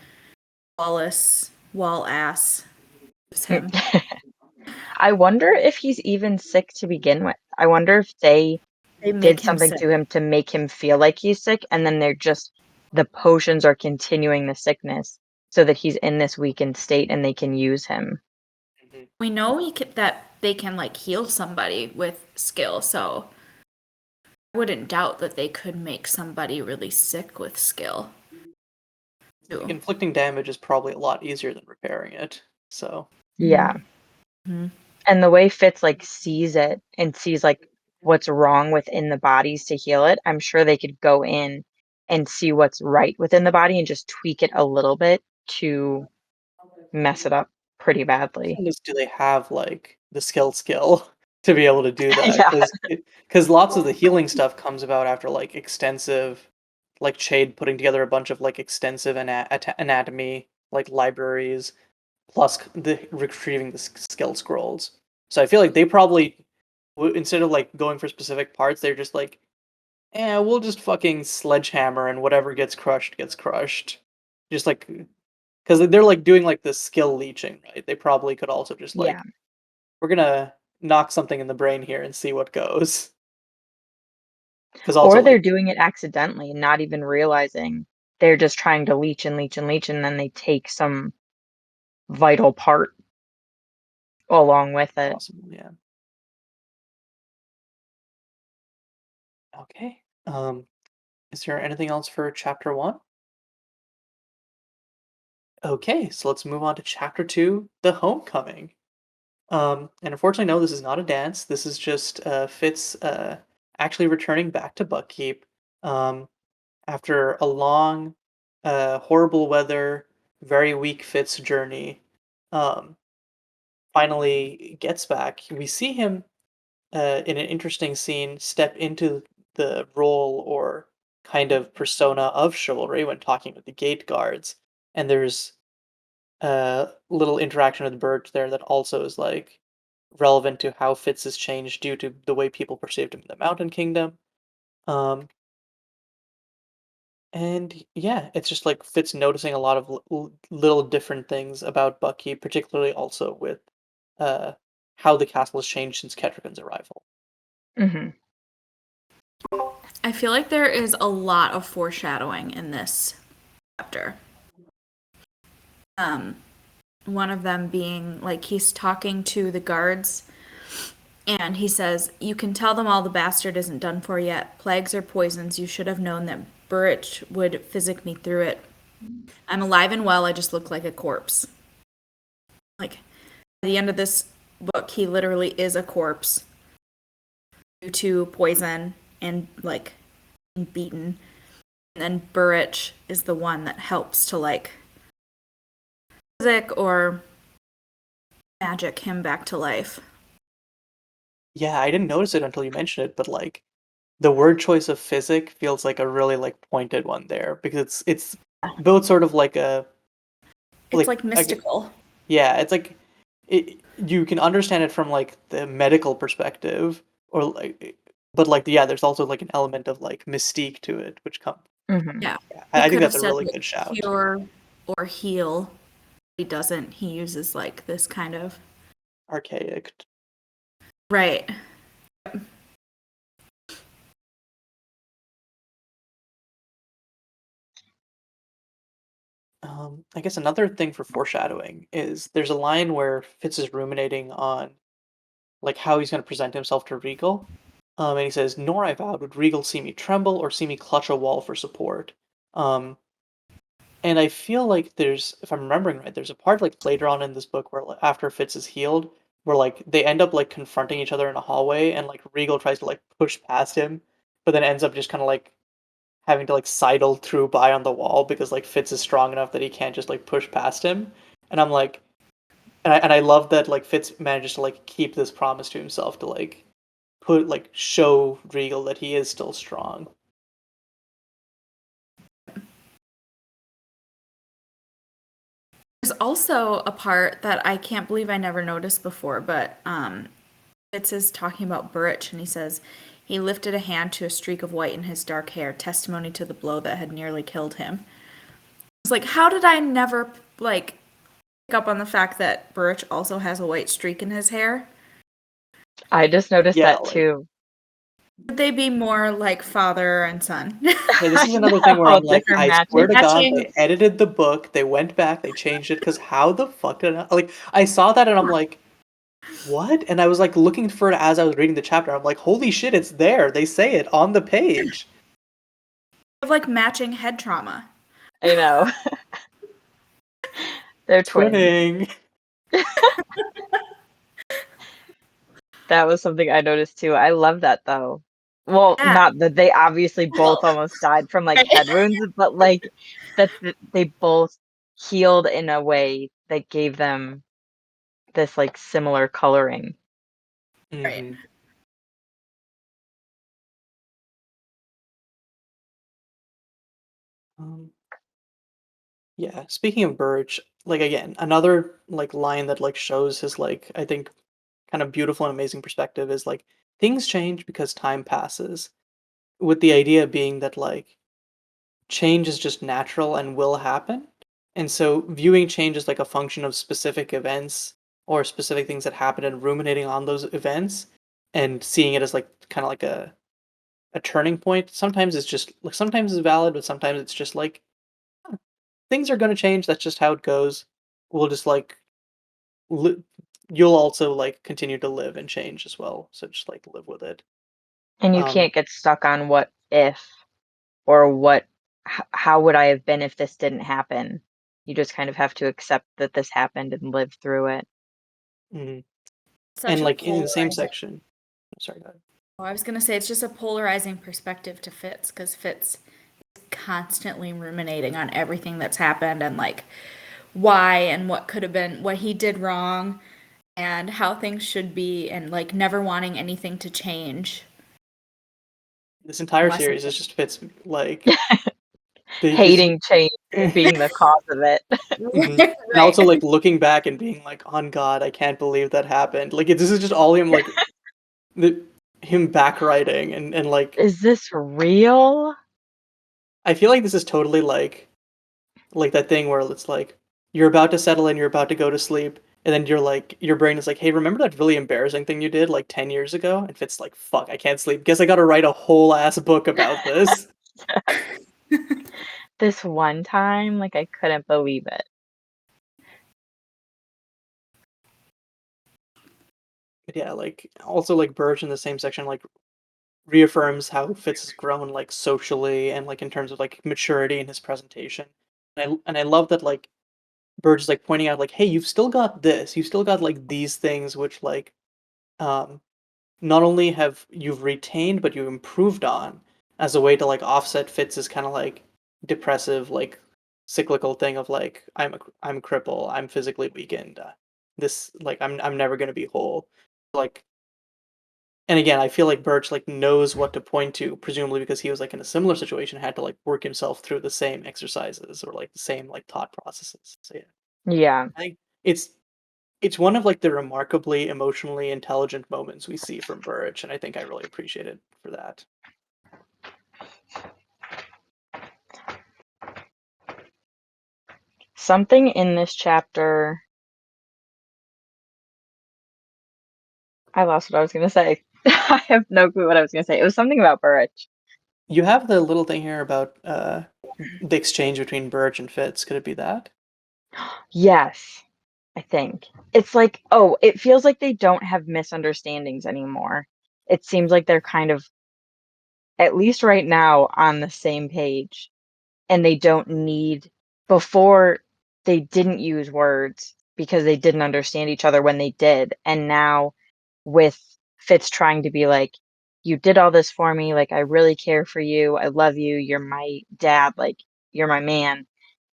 Wall ass gives him. I wonder if he's even sick to begin with. I wonder if they They make did him something sick. to him to make him feel like he's sick, and then they're just the potions are continuing the sickness so that he's in this weakened state and they can use him. Mhm. We know that they can like heal somebody with skill, so I wouldn't doubt that they could make somebody really sick with skill Like too. inflicting damage is probably a lot easier than repairing it. So Yeah. Mm-hmm. And the way Fitz, like, sees it and sees, like, what's wrong within the bodies to heal it, I'm sure they could go in and see what's right within the body and just tweak it a little bit to mess it up pretty badly. question is, do they have like the skill to be able to do that? Yeah. Because lots of the healing stuff comes about after like extensive, like Chade putting together a bunch of like extensive anatomy like libraries plus the retrieving the skill scrolls. So I feel like they probably instead of like going for specific parts, they're just like, we'll just fucking sledgehammer and whatever gets crushed. Just like because they're like doing like the skill leeching, right? They probably could also just Yeah. like, we're gonna knock something in the brain here and see what goes. Because also Or they're like, doing it accidentally and not even realizing they're just trying to leech and leech and leech, and then they take some vital part along with it. possible, yeah. Okay. Is there anything else for chapter one? Okay, so let's move on to chapter two, the homecoming. And unfortunately, no, this is not a dance. This is just Fitz actually returning back to Buckkeep um, after a long, horrible weather, very weak Fitz journey. Um, finally gets back. We see him in an interesting scene step into the role or kind of persona of chivalry when talking with the gate guards. And there's little interaction with Burrich there that also is like relevant to how Fitz has changed due to the way people perceived him in the Mountain Kingdom. Um, and yeah, it's just like Fitz noticing a lot of little different things about Bucky, particularly also with uh, how the castle has changed since Ketrigan's arrival. Mm-hmm. I feel like there is a lot of foreshadowing in this chapter. One of them being like he's talking to the guards and he says, "You can tell them all the bastard isn't done for yet. Plagues or poisons, you should have known that Burrich would physic me through it. I'm alive and well, I just look like a corpse." Like, at the end of this book, he literally is a corpse due to poison and, like, beaten. And then Burrich is the one that helps to, like, physic or magic him back to life. Yeah, I didn't notice it until you mentioned it, but like the word choice of physic feels like a really like pointed one there because it's both sort of like a It's, like, I mystical. yeah, it's like you can understand it from like the medical perspective or like but like yeah, there's also like an element of like mystique to it which comes. Mm-hmm. Yeah. Yeah, He I think could have that's a said, really like, good shout. cure or heal. He doesn't. He uses, like, this kind of... Archaic. Right. I guess another thing for foreshadowing is there's a line where Fitz is ruminating on like how he's going to present himself to Regal. And he says, "Nor I vowed would Regal see me tremble or see me clutch a wall for support." Um, and I feel like there's, if I'm remembering right, there's a part like later on in this book where like, after Fitz is healed, where like they end up like confronting each other in a hallway, and like Regal tries to like push past him, but then ends up just kind of like having to like sidle through by on the wall because like Fitz is strong enough that he can't just like push past him. And I'm like, and I love that like Fitz manages to like keep this promise to himself to like show Regal that he is still strong. There's also a part that I can't believe I never noticed before, but Fitz is talking about Burrich, and he says, "He lifted a hand to a streak of white in his dark hair, testimony to the blow that had nearly killed him." It's like, how did I never, like, pick up on the fact that Burrich also has a white streak in his hair? I just noticed Yeah, that like too. Would they be more like father and son? hey, this is I another thing where know, I'm like like, they're I swear matching. to God, Matching. they edited the book, they went back, they changed it, because how the fuck did like I saw that and I'm like, what? And I was like looking for it as I was reading the chapter. I'm like, holy shit, it's there. They say it on the page. Of like matching head trauma. I know. They're twins. Twinning. That was something I noticed too. I love that though. Well, Yeah. not that they obviously both almost died from like head wounds, but like that they both healed in a way that gave them this like similar coloring. Right. Mm-hmm. Um, yeah, speaking of Burge, like again, another like line that like shows his like I think kind of beautiful and amazing perspective is like things change because time passes. With the idea being that like change is just natural and will happen. And so viewing change as like a function of specific events or specific things that happen and ruminating on those events and seeing it as like kind of like a turning point. Sometimes it's just like sometimes it's valid, but sometimes it's just like things are going to change. That's just how it goes. We'll just like li- you'll also like continue to live and change as well. So just like live with it. And you Um, can't get stuck on what if or how would I have been if this didn't happen. You just kind of have to accept that this happened and live through it. mhm. Such And a like in the same polarizing. section. Sorry, go ahead. Oh, I was gonna say it's just a polarizing perspective to Fitz because Fitz is constantly ruminating on everything that's happened and like why and what could have been, what he did wrong, and how things should be, and like never wanting anything to change This entire unless series it's is just Fitz like hating change and being the cause of it. Mhm. And also, like, looking back and being like, "On God, I can't believe that happened." Like, this is just all him, like, the him backwriting and, like, Is this real? I feel like this is totally, like that thing where it's like, you're about to settle in, you're about to go to sleep, and then you're like your brain is like, "Hey, remember that really embarrassing thing you did, like, 10 years ago?" And Fitz like, "Fuck, I can't sleep. Guess I gotta write a whole ass book about this." This one time, like, I couldn't believe it. But yeah, like, also, like, Burge in the same section, like, reaffirms how Fitz has grown, like, socially and, like, in terms of, like, maturity in his presentation. And I love that, like, Burge is, like, pointing out, like, "Hey, you've still got this. You've still got, like, these things which, like, um, not only have you've retained, but you've improved on as a way to, like, offset Fitz's kinda, like, depressive, like, cyclical thing of, like, I'm a cripple, I'm physically weakened, this like, I'm never gonna be whole." Like, and again, I feel like Birch, like, knows what to point to, presumably because he was, like, in a similar situation, had to, like, work himself through the same exercises or, like, the same, like, thought processes. So, yeah, Yeah. I think it's one of, like, the remarkably emotionally intelligent moments we see from Burrich, and I think I really appreciate it for that. Something in this chapter, I lost what I was gonna say. I have no clue what I was gonna say. It was something about Burrich. You have the little thing here about, the exchange between Burrich and Fitz. Could it be that? Yes, I think. It's like, oh, it feels like they don't have misunderstandings anymore. It seems like they're kind of, at least right now, on the same page. And they don't need, before they didn't use words because they didn't understand each other when they did. And now with Fitz trying to be like, you did all this for me, like I really care for you, I love you, you're my dad, like you're my man.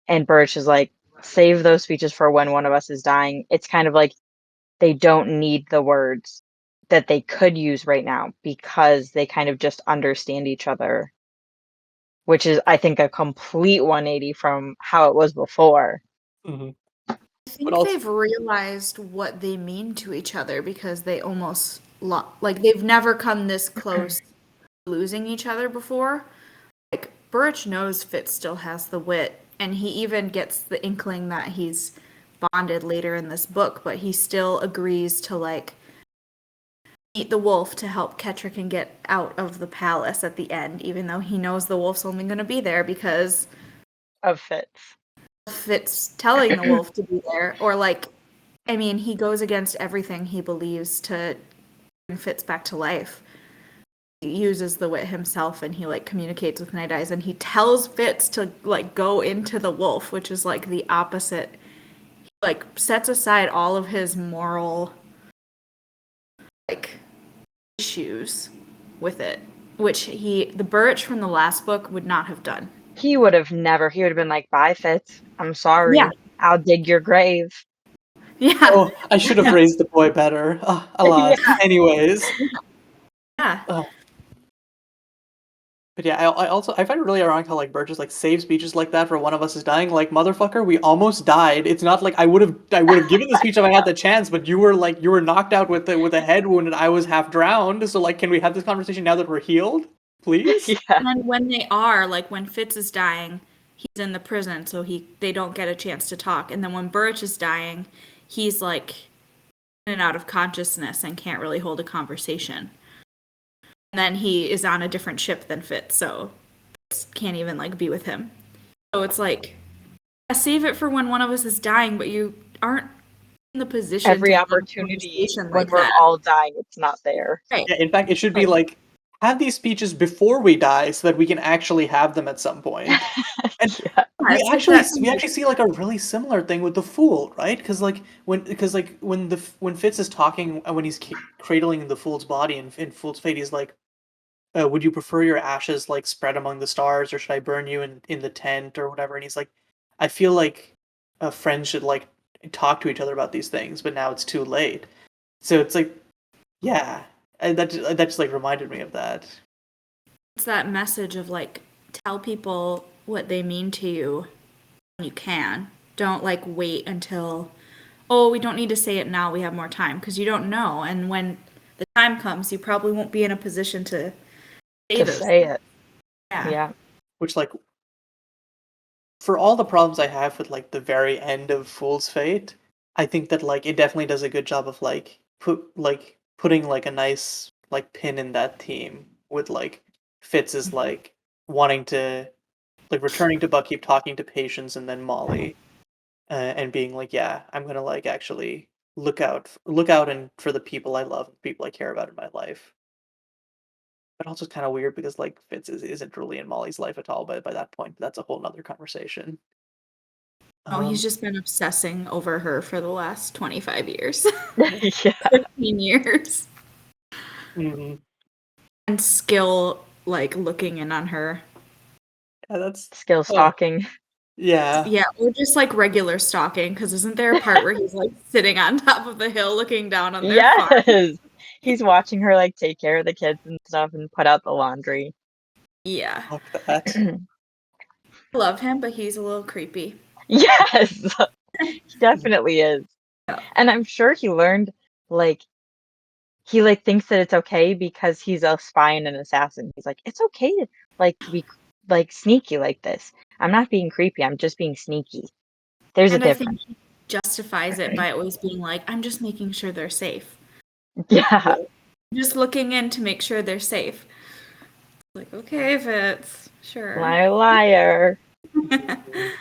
And Birch is like, save those speeches for when one of us is dying. It's kind of like they don't need the words that they could use right now because they kind of just understand each other, which is, I think, a complete 180 from how it was before. Mhm. I But think also they've realized what they mean to each other because they almost like they've never come this close to losing each other before. Like Burrich knows Fitz still has the wit, and he even gets the inkling that he's bonded later in this book, but he still agrees to like eat the wolf to help Kettrick and get out of the palace at the end, even though he knows the wolf's only going to be there because Of Fitz. Fitz telling the wolf to be there, or like, I mean, he goes against everything he believes to bring Fitz back to life. He uses the wit himself, and he like communicates with Night Eyes, and he tells Fitz to like go into the wolf, which is like the opposite. He like sets aside all of his moral like issues with it, which the Burrich from the last book would not have done. He would have never, he would have been like, bye, Fitz. I'm Yeah, sorry. I'll dig your grave. yeah, oh, I should have raised the boy better. Yeah. Alas. Anyways. yeah. But yeah, I also I find it really ironic how like Burgess like saves speeches like that for one of us is dying. Like motherfucker, we almost died. It's not like I would have given the speech if I had the chance, but you were knocked out with a head wound and I was half drowned. So like, can we have this conversation now that we're healed, please? Yeah. And when they are like when Fitz is dying, he's in the prison, so they don't get a chance to talk. And then when Burrich is dying, he's like in and out of consciousness and can't really hold a conversation. And then he is on a different ship than Fitz, so Fitz can't even like be with him. So it's like save it for when one of us is dying, but you aren't in the position to Every have a opportunity conversation when like we're that. all dying, it's not there. Right. Yeah, in fact, it should be Right. like have these speeches before we die so that we can actually have them at some point. And Yeah. Yeah, we it's like actually that. we actually see like a really similar thing with the fool, right? Because when Fitz is talking when he's cradling the fool's body in Fool's Fate, he's like, would you prefer your ashes like spread among the stars, or should I burn you in the tent or whatever? And he's like, I feel like friends should like talk to each other about these things, but now it's too late. So it's like, yeah, that just like reminded me of that. It's that message of like tell people what they mean to you when you can. Don't like wait until, oh, we don't need to say it now, we have more time, because you don't know. And when the time comes, you probably won't be in a position to say To those say things. it. Yeah. Yeah. Which, like, for all the problems I have with like the very end of Fool's Fate, I think that like it definitely does a good job of like putting like a nice like pin in that theme with like Fitz is like wanting to like returning to Buckkeep, talking to Patience and then Molly, and being like, yeah, I'm gonna like actually look out and for the people I love, the people I care about in my life. But also kind of weird because like Fitz isn't really in Molly's life at all by that point. That's a whole nother conversation. Oh, he's Um, just been obsessing over her for the last 25 years, Yeah. 15 years. mhm. And skill, like, looking in on her. Yeah, that's Skill oh stalking. yeah. Yeah, or just like regular stalking, because isn't there a part where he's like sitting on top of the hill looking down on their farm? Yes. He's watching her like take care of the kids and stuff and put out the laundry. Yeah. Fuck that. I love him, but he's a little creepy. Yes. He definitely is. Yeah. And I'm sure he learned like he like thinks that it's okay because he's a spy and an assassin. He's like, it's okay to be like sneaky like this. I'm not being creepy. I'm just being sneaky. There's a And I think difference. he justifies it by always being like, I'm just making sure they're safe. Yeah. Yeah. Just looking in to make sure they're safe. Like, okay, Fitz, sure. Liar, liar. Mhm.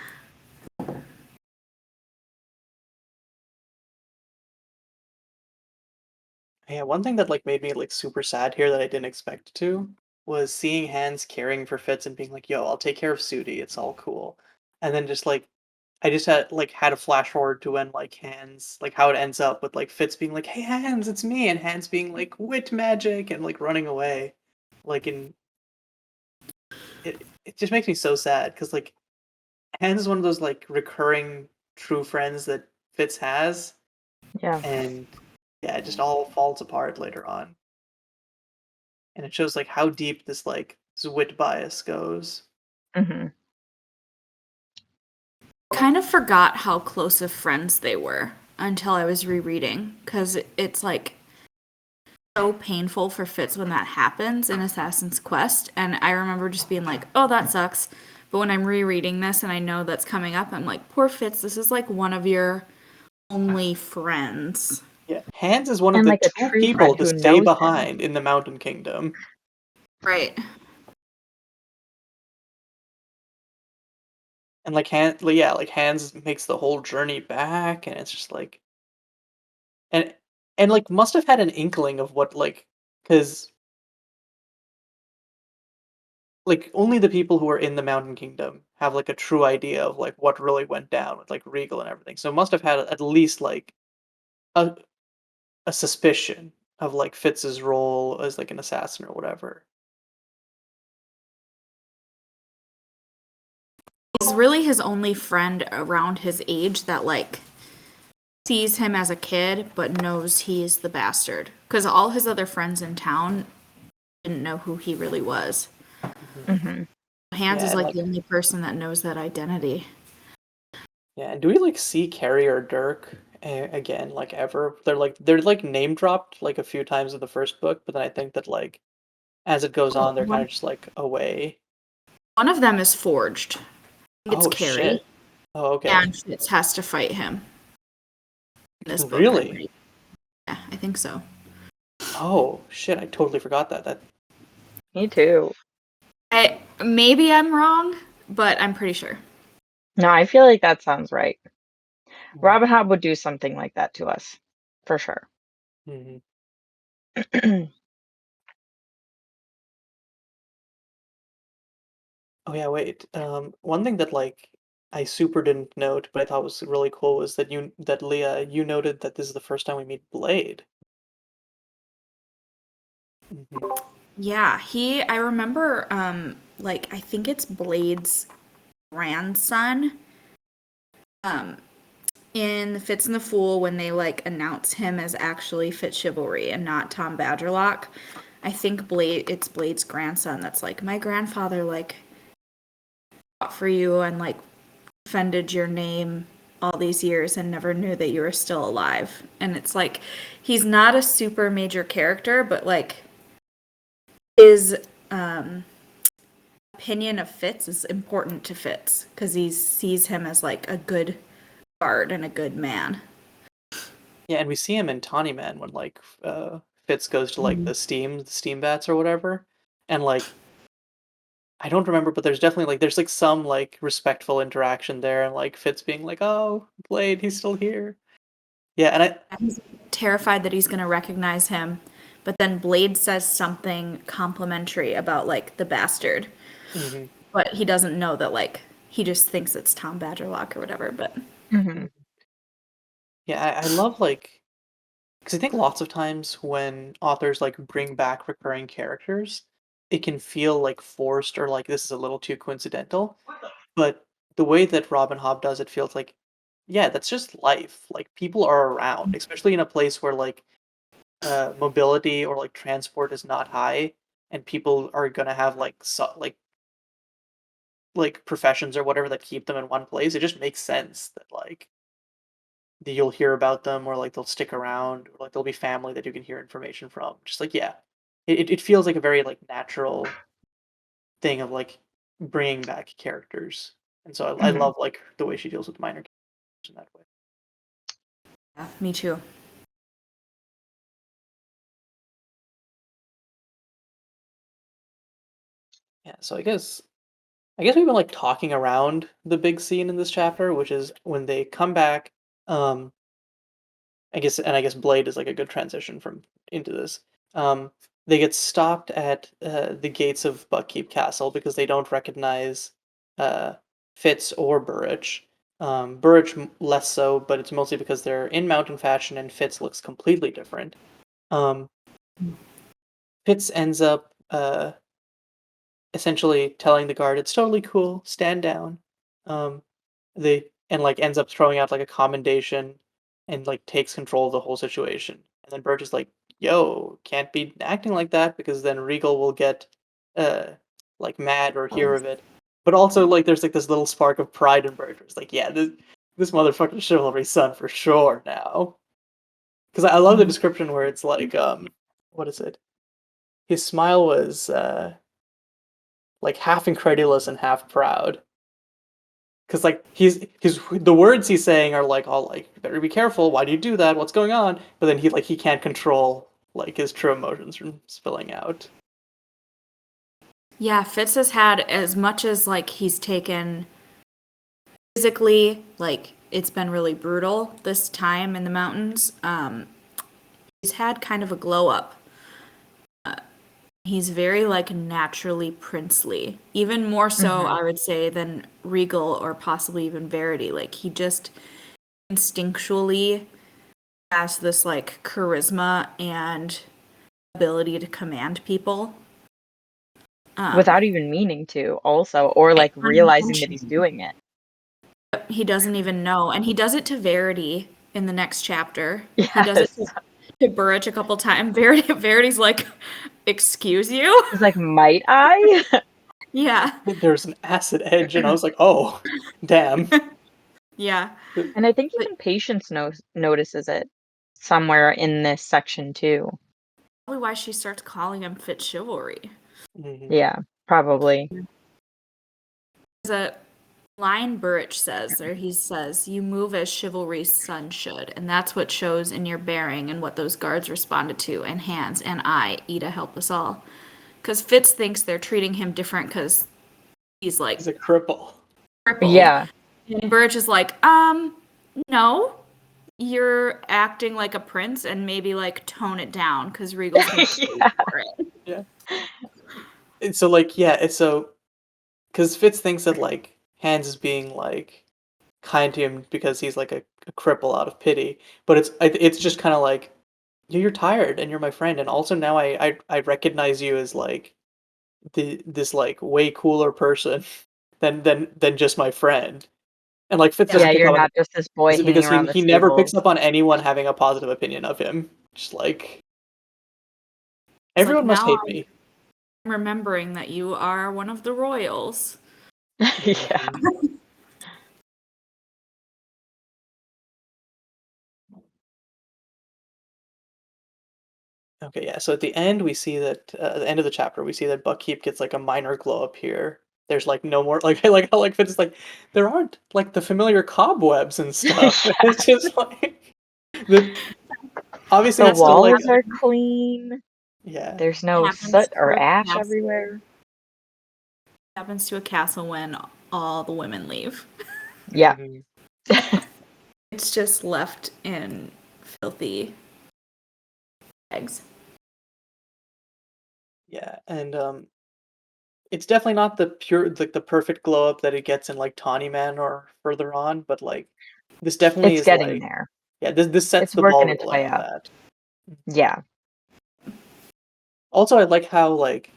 Yeah, one thing that like made me like super sad here that I didn't expect to was seeing Hans caring for Fitz and being like, "Yo, I'll take care of Sudi. It's all cool." And then just like I just had a flash forward to when like Hans like how it ends up with like Fitz being like, "Hey Hans, it's me," and Hans being like, "Wit magic," and like running away. Like in it just makes me so sad because like Hans is one of those like recurring true friends that Fitz has, Yeah. and yeah, it just all falls apart later on. And it shows like how deep this wit bias goes. Hmm. Kind of forgot how close of friends they were until I was rereading, because it's like so painful for Fitz when that happens in Assassin's Quest, and I remember just being like, "Oh, that sucks." But when I'm rereading this and I know that's coming up, I'm like, "Poor Fitz, this is like one of your only friends." Yeah, Hans is one of And the like a two true people friend to who stay knows him. behind in the Mountain Kingdom. Right. And like Hans makes the whole journey back, and it's just like and like must have had an inkling of what because like only the people who are in the Mountain Kingdom have like a true idea of like what really went down with like Regal and everything. So must have had at least like a a suspicion of like Fitz's role as like an assassin or whatever. He's really his only friend around his age that like sees him as a kid but knows he's the bastard. Because all his other friends in town didn't know who he really was. Mhm. Hmm. Hans Yeah, is and like like the only person that knows that identity. yeah, and do we like see Carrie or Dirk again like ever? They're like name dropped like a few times in the first book, but then I think that like as it goes Oh, on, they're kind of just like away. one of them is forged. I think it's Oh Carrie, shit. Oh okay. and Fitz has to fight him in this book. I'm Really? pretty. Yeah, I think so. Oh shit! I totally forgot that. Me too. Maybe I'm wrong, but I'm pretty sure. No, I feel like that sounds right. Mm, Robin Hobb would do something like that to us, for sure. mhm. Oh yeah, wait. One thing that like I super didn't note, but I thought was really cool was that Leah, you noted that this is the first time we meet Blade. Mhm. Yeah, I remember, like, I think it's Blade's grandson, um, in The Fitz and the Fool when they, like, announce him as actually Fitz Chivalry and not Tom Badgerlock. I think it's Blade's grandson that's like, my grandfather, like, fought for you and like defended your name all these years and never knew that you were still alive. And it's like he's not a super major character, but like his opinion of Fitz is important to Fitz because he sees him as like a good guard and a good man. Yeah, and we see him in Tawny Man when like Fitz goes to like the steam bats or whatever, and like I don't remember, but there's definitely like there's like some like respectful interaction there, and like Fitz being like, "Oh, Blade, he's still here." Yeah, and He's terrified that he's going to recognize him, but then Blade says something complimentary about like the bastard, mhm. but he doesn't know that like he just thinks it's Tom Badgerlock or whatever. But Yeah, I love like because I think lots of times when authors like bring back recurring characters, it can feel like forced or like this is a little too coincidental. But the way that Robin Hobb does it feels like, yeah, that's just life. Like people are around, especially in a place where like mobility or like transport is not high, and people are gonna have like like professions or whatever that keep them in one place. It just makes sense that like you'll hear about them or like they'll stick around or like there'll be family that you can hear information from. Just like yeah, it feels like a very like natural thing of like bringing back characters, and so I love like the way she deals with minor characters in that way. yeah, me too. Yeah, so I guess we've been like talking around the big scene in this chapter, which is when they come back. Um, I guess Blade is like a good transition from into this. Um, they get stopped at the gates of Buckkeep Castle because they don't recognize uh, Fitz or Burrich. Burrich less so, but it's mostly because they're in mountain fashion and Fitz looks completely different. Um, Fitz ends up essentially telling the guard it's totally cool, stand down. Um, they and like ends up throwing out like a commendation and like takes control of the whole situation. And then Birch is like, "Yo, can't be acting like that because then Regal will get uh like mad or hear of it." But also like there's like this little spark of pride in Birch. It's like, "Yeah, this motherfucking chivalry son for sure now." Because I love the description where it's like what is it? His smile was like half incredulous and half proud. Because like he's the words he's saying are like all like you better be careful. Why do you do that? What's going on? But then he can't control like his true emotions from spilling out. Yeah, Fitz has had as much as like he's taken physically, like it's been really brutal this time in the mountains. He's had kind of a glow up. He's very like naturally princely, even more so I would say than Regal or possibly even Verity. Like he just instinctually has this like charisma and ability to command people. Without even meaning to, also, or like realizing that he's Unintentionally. doing it. He doesn't even know, and he does it to Verity in the next chapter. He does it Yes. to Burrich a couple times. Verity's like, "Excuse you?" He's like, might I? Yeah, There's an acid edge, and I was like, oh, damn. yeah. And I think But even Patience notices it somewhere in this section too. probably why she starts calling him Fit Chivalry. Mhm. Yeah, probably. There's a line Burrich says there. He says, "You move as chivalry's son should," and that's what shows in your bearing and what those guards responded to, and hands and I, Ida, help us all. Because Fitz thinks they're treating him different because he's like He's a cripple. crippled. Yeah. And Burge is like, no, you're acting like a prince and maybe like tone it down because Regal's gonna pay Yeah. for it. Yeah. And so like yeah, it's so because Fitz thinks that like Hans is being like kind to him because he's like a cripple out of pity, but it's just kind of like you're tired and you're my friend, and also now I recognize you as like this like way cooler person than just my friend. And like Fitz Yeah. doesn't Yeah, pick you're up on not just this boy it hanging because around the he never picks stables. up on anyone having a positive opinion of him. Just like It's like, everyone must now hate me. I'm remembering that you are one of the royals. Yeah. Okay, yeah. So at the end, we see that at the end of the chapter, we see that Buckkeep gets like a minor glow up here. There's like no more like I like how like Fitz is like there aren't like the familiar cobwebs and stuff. It's just like the obviously The that's still like walls are clean. yeah. There's It no happens soot to or a ash castle. everywhere. Happens to a castle when all the women leave. Yeah. Mhm. It's just left in filthy eggs. Yeah, and it's definitely not the pure like the perfect glow up that it gets in like Tawny Man or further on, but like this definitely It's is getting like there. yeah, this sets It's the working ball its rolling way on up. that. Yeah. Also, I like how like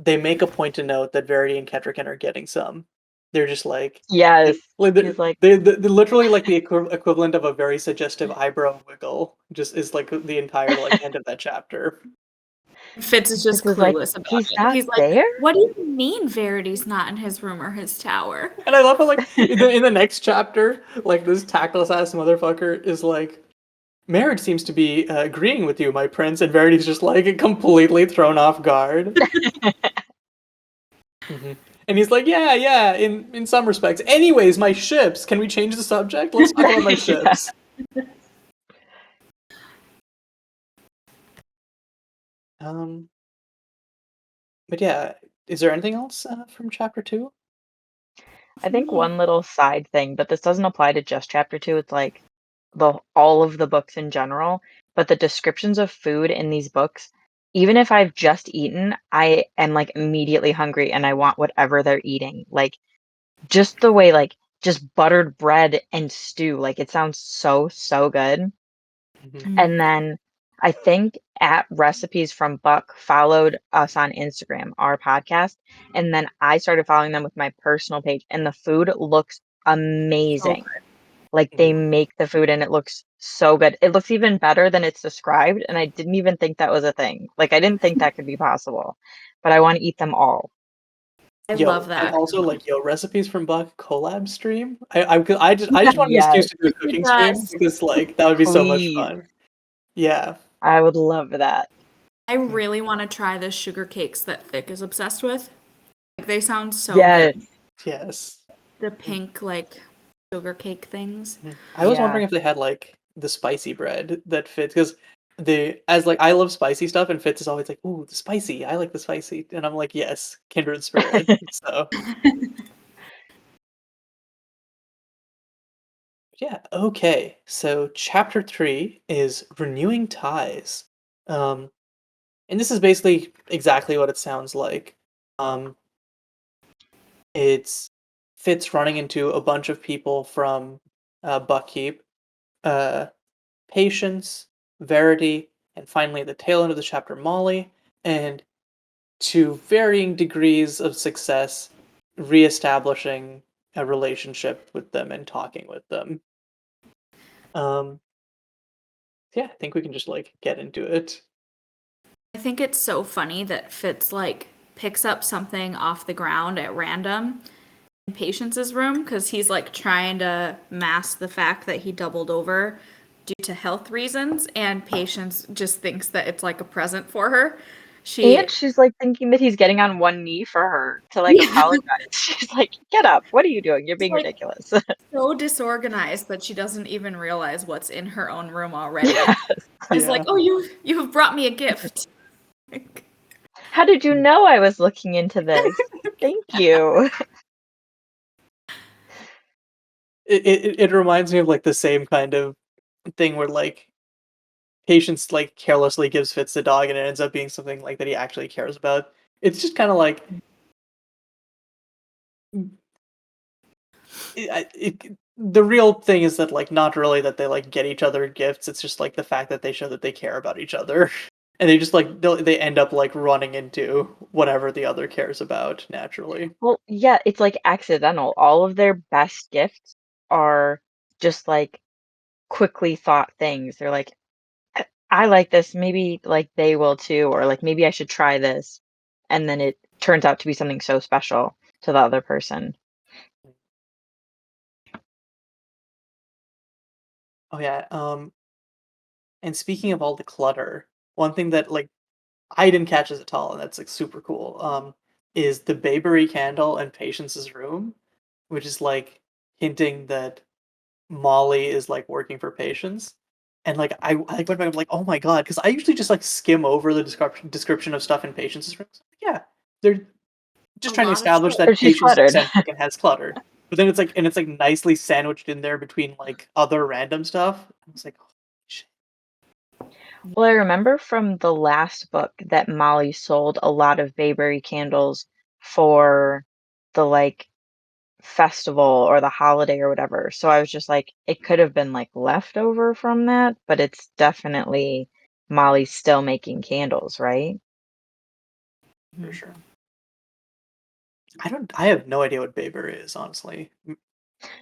they make a point to note that Verity and Ketrican are getting some. They're just like Yes. like He's like, they're literally like the equivalent of a very suggestive eyebrow wiggle. Just is like the entire like end of that chapter. Fitz is just Fitz is like, clueless about he's it. not He's like, there? "What do you mean Verity's not in his room or his tower?" And I love how like in the next chapter, like this tactless ass motherfucker is like, Marriage seems to be agreeing with you, my prince, and Verity's just like completely thrown off guard. Mhm. And he's like, yeah, yeah, in some respects. Anyways, my ships. Can we change the subject? Let's talk about my Yeah. ships. Um, but yeah, is there anything else from chapter two? I For think me, one little side thing, but this doesn't apply to just chapter 2, it's like the all of the books in general, but the descriptions of food in these books, even if I've just eaten, I am like immediately hungry and I want whatever they're eating. Like just the way like just buttered bread and stew, like it sounds so, so good. Hmm. And then I think at Recipes from Buck followed us on Instagram, our podcast, and then I started following them with my personal page, and the food looks so amazing. good. Like Hmm. they make the food and it looks so good. It looks even better than it's described, and I didn't even think that was a thing. Like I didn't think that could be possible, but I want to eat them all. I Yo, love and that. also like recipes from Buck collab stream. I just want an excuse Yes, to do a It cooking stream does. because like that would be so much please. fun. Yeah. I would love that. I really want to try the sugar cakes that Thick is obsessed with. Like they sound so Yes. good. Yes. The pink like sugar cake things. Mhm. I was Yeah. wondering if they had like the spicy bread that fits because the as like I love spicy stuff and Fitz is always like, ooh, the spicy. I like the spicy, and I'm like, yes, kindred spirit. So yeah, okay. So chapter three is renewing ties, um, and this is basically exactly what it sounds like. Um, it's Fitz running into a bunch of people from Buckkeep. Uh, Patience, Verity, and finally at the tail end of the chapter, Molly, and to varying degrees of success, reestablishing a relationship with them and talking with them. Um, yeah, I think we can just like get into it. I think it's so funny that Fitz like picks up something off the ground at random in Patience's room because he's like trying to mask the fact that he doubled over due to health reasons, and Patience just thinks that it's like a present for her. She, And she's like thinking that he's getting on one knee for her to like yeah, apologize. She's like, "Get up. What are you doing? You're it's being like ridiculous." so disorganized that she doesn't even realize what's in her own room already. Yeah. It's like, Yeah. oh, you have brought me a gift. Like, How did you know I was looking into this? Thank you. It reminds me of like the same kind of thing where like Patience like carelessly gives Fitz the dog and it ends up being something like that he actually cares about. It's just kind of like the real thing is that like not really that they like get each other gifts. It's just like the fact that they show that they care about each other, and they just like they end up like running into whatever the other cares about naturally. Well, yeah, it's like accidental. All of their best gifts are just like quickly thought things. They're like, I like this. Maybe like they will too, or like maybe I should try this. And then it turns out to be something so special to the other person. Oh yeah. And speaking of all the clutter, one thing that like I didn't catch this at all, and that's like super cool. Is the Bayberry candle in Patience's room, which is like hinting that Molly is like working for Patience. And like I went back and like, oh my god, because I usually just like skim over the description of stuff in Patience's room. So, yeah, they're A just trying to lot of establish shit. But that she's Patience is cluttered. eccentric and has clutter. But then it's like nicely sandwiched in there between like other random stuff. I was like, oh, shit. Well, I remember from the last book that Molly sold a lot of Bayberry candles for the like festival or the holiday or whatever. So I was just like, it could have been like leftover from that, but it's definitely Molly's still making candles, right? For sure. I have no idea what Bayberry is, honestly.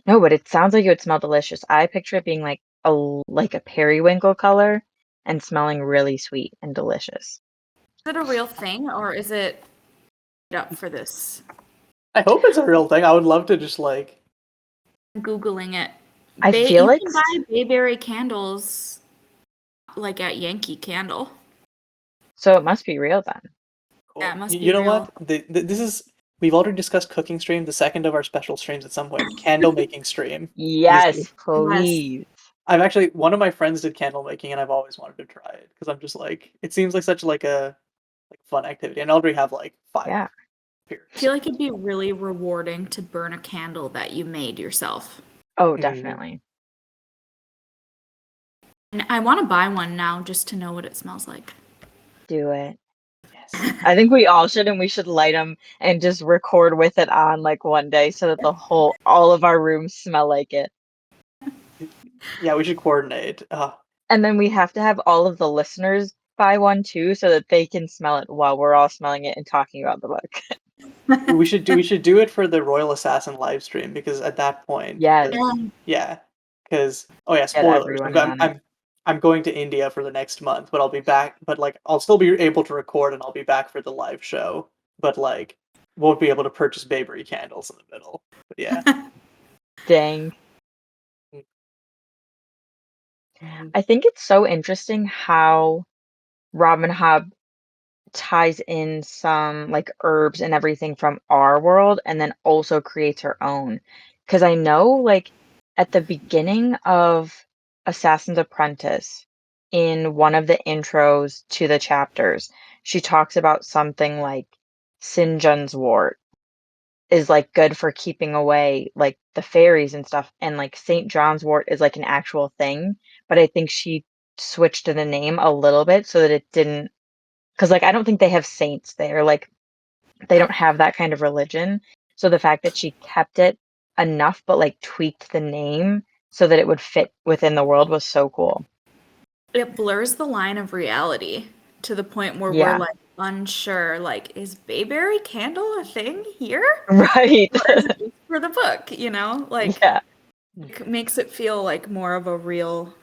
No, but it sounds like it would smell delicious. I picture it being like a periwinkle color and smelling really sweet and delicious. Is it a real thing, or is it made up for this? I hope it's a real thing. I would love to just like I'm Googling it. I feel You like can buy bayberry candles like at Yankee Candle. so it must be real then. Yeah, cool. it must be You know real. what? This is we've already discussed cooking stream, the second of our special streams at some point. Candle making stream. This is Yes, Yes. please. I've actually one of my friends did candle making and I've always wanted to try it because I'm just like it seems like such like a like fun activity and I already have like five Yeah. here. I feel like it'd be really rewarding to burn a candle that you made yourself. Oh, Mhm. definitely. And I want to buy one now just to know what it smells like. Do it. Yes. I think we all should, and we should light them and just record with it on like one day so that all of our rooms smell like it. Yeah, we should coordinate. And then we have to have all of the listeners buy one too so that they can smell it while we're all smelling it and talking about the book. We should do it for the Royal Assassin live stream because at that point, Yes, yeah, because oh yeah, get spoilers. everyone in on it. I'm going to India for the next month, but I'll be back. But like, I'll still be able to record, and I'll be back for the live show. But like, won't be able to purchase Bayberry candles in the middle. But yeah, Dang. Mhm. I think it's so interesting how Robin Hobb ties in some like herbs and everything from our world and then also creates her own. Because I know, like, at the beginning of Assassin's Apprentice, in one of the intros to the chapters, she talks about something like Sinjun's wort is like good for keeping away like the fairies and stuff, and like St. John's wort is like an actual thing, but I think she switched the name a little bit so that it didn't, because like I don't think they have saints there. Like they don't have that kind of religion. So the fact that she kept it enough but like tweaked the name so that it would fit within the world was so cool. It blurs the line of reality to the point where we're Yeah. like unsure, like, is Bayberry Candle a thing here? Right. Or is it just for the book, you know? Like, Yeah. it makes it feel like more of a real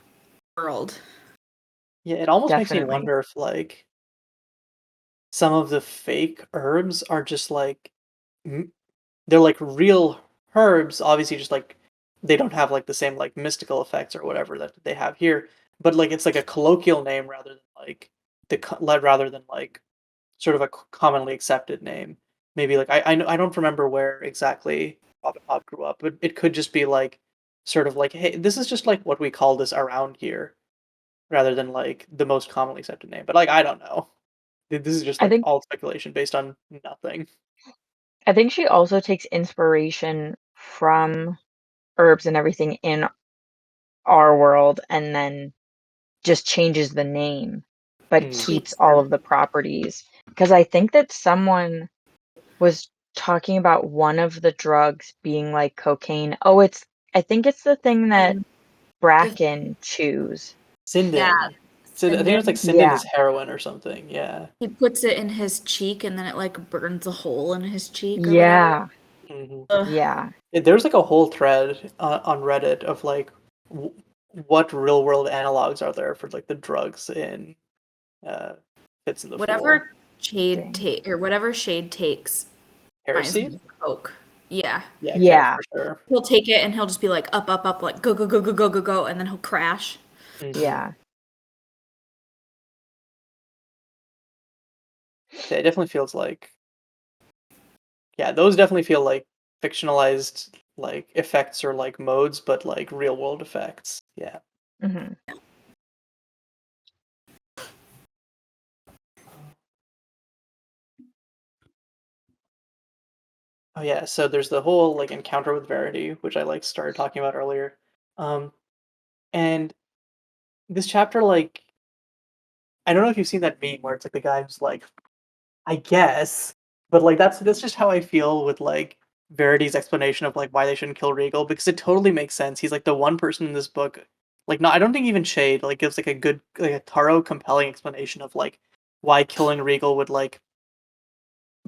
world. yeah, it almost makes me Definitely. wonder if like some of the fake herbs are just like m- they're like real herbs, obviously just like they don't have like the same like mystical effects or whatever that they have here, but like it's like a colloquial name rather than like rather than like sort of a commonly accepted name. Maybe like I don't remember where exactly Robin Hobb grew up, but it could just be like sort of like hey, this is just like what we call this around here rather than like the most commonly accepted name. But like I don't know. This is just I like think all speculation based on nothing. I think she also takes inspiration from herbs and everything in our world and then just changes the name, but Mm. keeps Tweaks all them. of the properties. Because I think that someone was talking about one of the drugs being like cocaine. Oh, I think it's the thing that And the, Bracken chews. yeah, Sinden. So I think it was like Sinden, Sinden Yeah, is heroin or something. Yeah. he puts it in his cheek and then it like burns a hole in his cheek or whatever. yeah, hmm Ugh. yeah. There's like a whole thread on Reddit of like w- what real world analogs are there for like the drugs in uh, Fits in the Fool. Whatever Shade Dang. take or whatever Shade takes reminds me Heresy? of Coke. Yeah. Yeah, Kill Yeah. for sure. He'll take it and he'll just be like up, up, up, like go, go, go, go, go, go, go, and then he'll crash. Yeah. Yeah, it definitely feels like, yeah, those definitely feel like fictionalized like effects or like modes, but like real world effects. Yeah. Hmm. Oh yeah, so there's the whole like encounter with Verity, which I like started talking about earlier. Um, and this chapter, like, I don't know if you've seen that meme where it's like the guy who's like, I guess, but like that's just how I feel with like Verity's explanation of like why they shouldn't kill Regal because it totally makes sense. He's like the one person in this book, like no, I don't think even Shade like gives like a good like a thorough, compelling explanation of like why killing Regal would like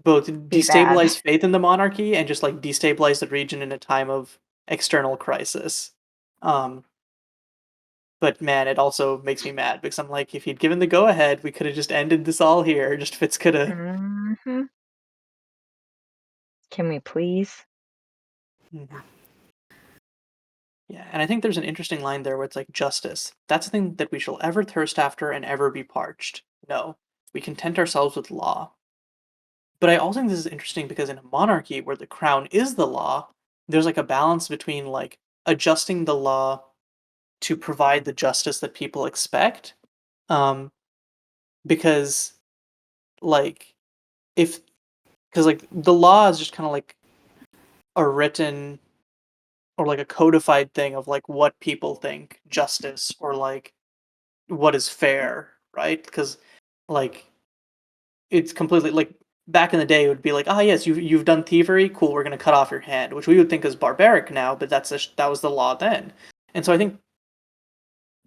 both Be bad. destabilize faith in the monarchy and just like destabilize the region in a time of external crisis. Um, but man, it also makes me mad because I'm like, if he'd given the go ahead, we could have just ended this all here. Just Fitz could have. Hmm. Can we please? Mhm. Yeah, and I think there's an interesting line there where it's like justice. That's the thing that we shall ever thirst after and ever be parched. No, we content ourselves with law. But I also think this is interesting because in a monarchy where the crown is the law, there's like a balance between like adjusting the law to provide the justice that people expect. Um, because like if because like the law is just kind of like a written or like a codified thing of like what people think justice or like what is fair, right? Because like it's completely like back in the day it would be like, ah, yes, you've done thievery, cool, we're gonna cut off your hand, which we would think is barbaric now, but that was the law then. And so I think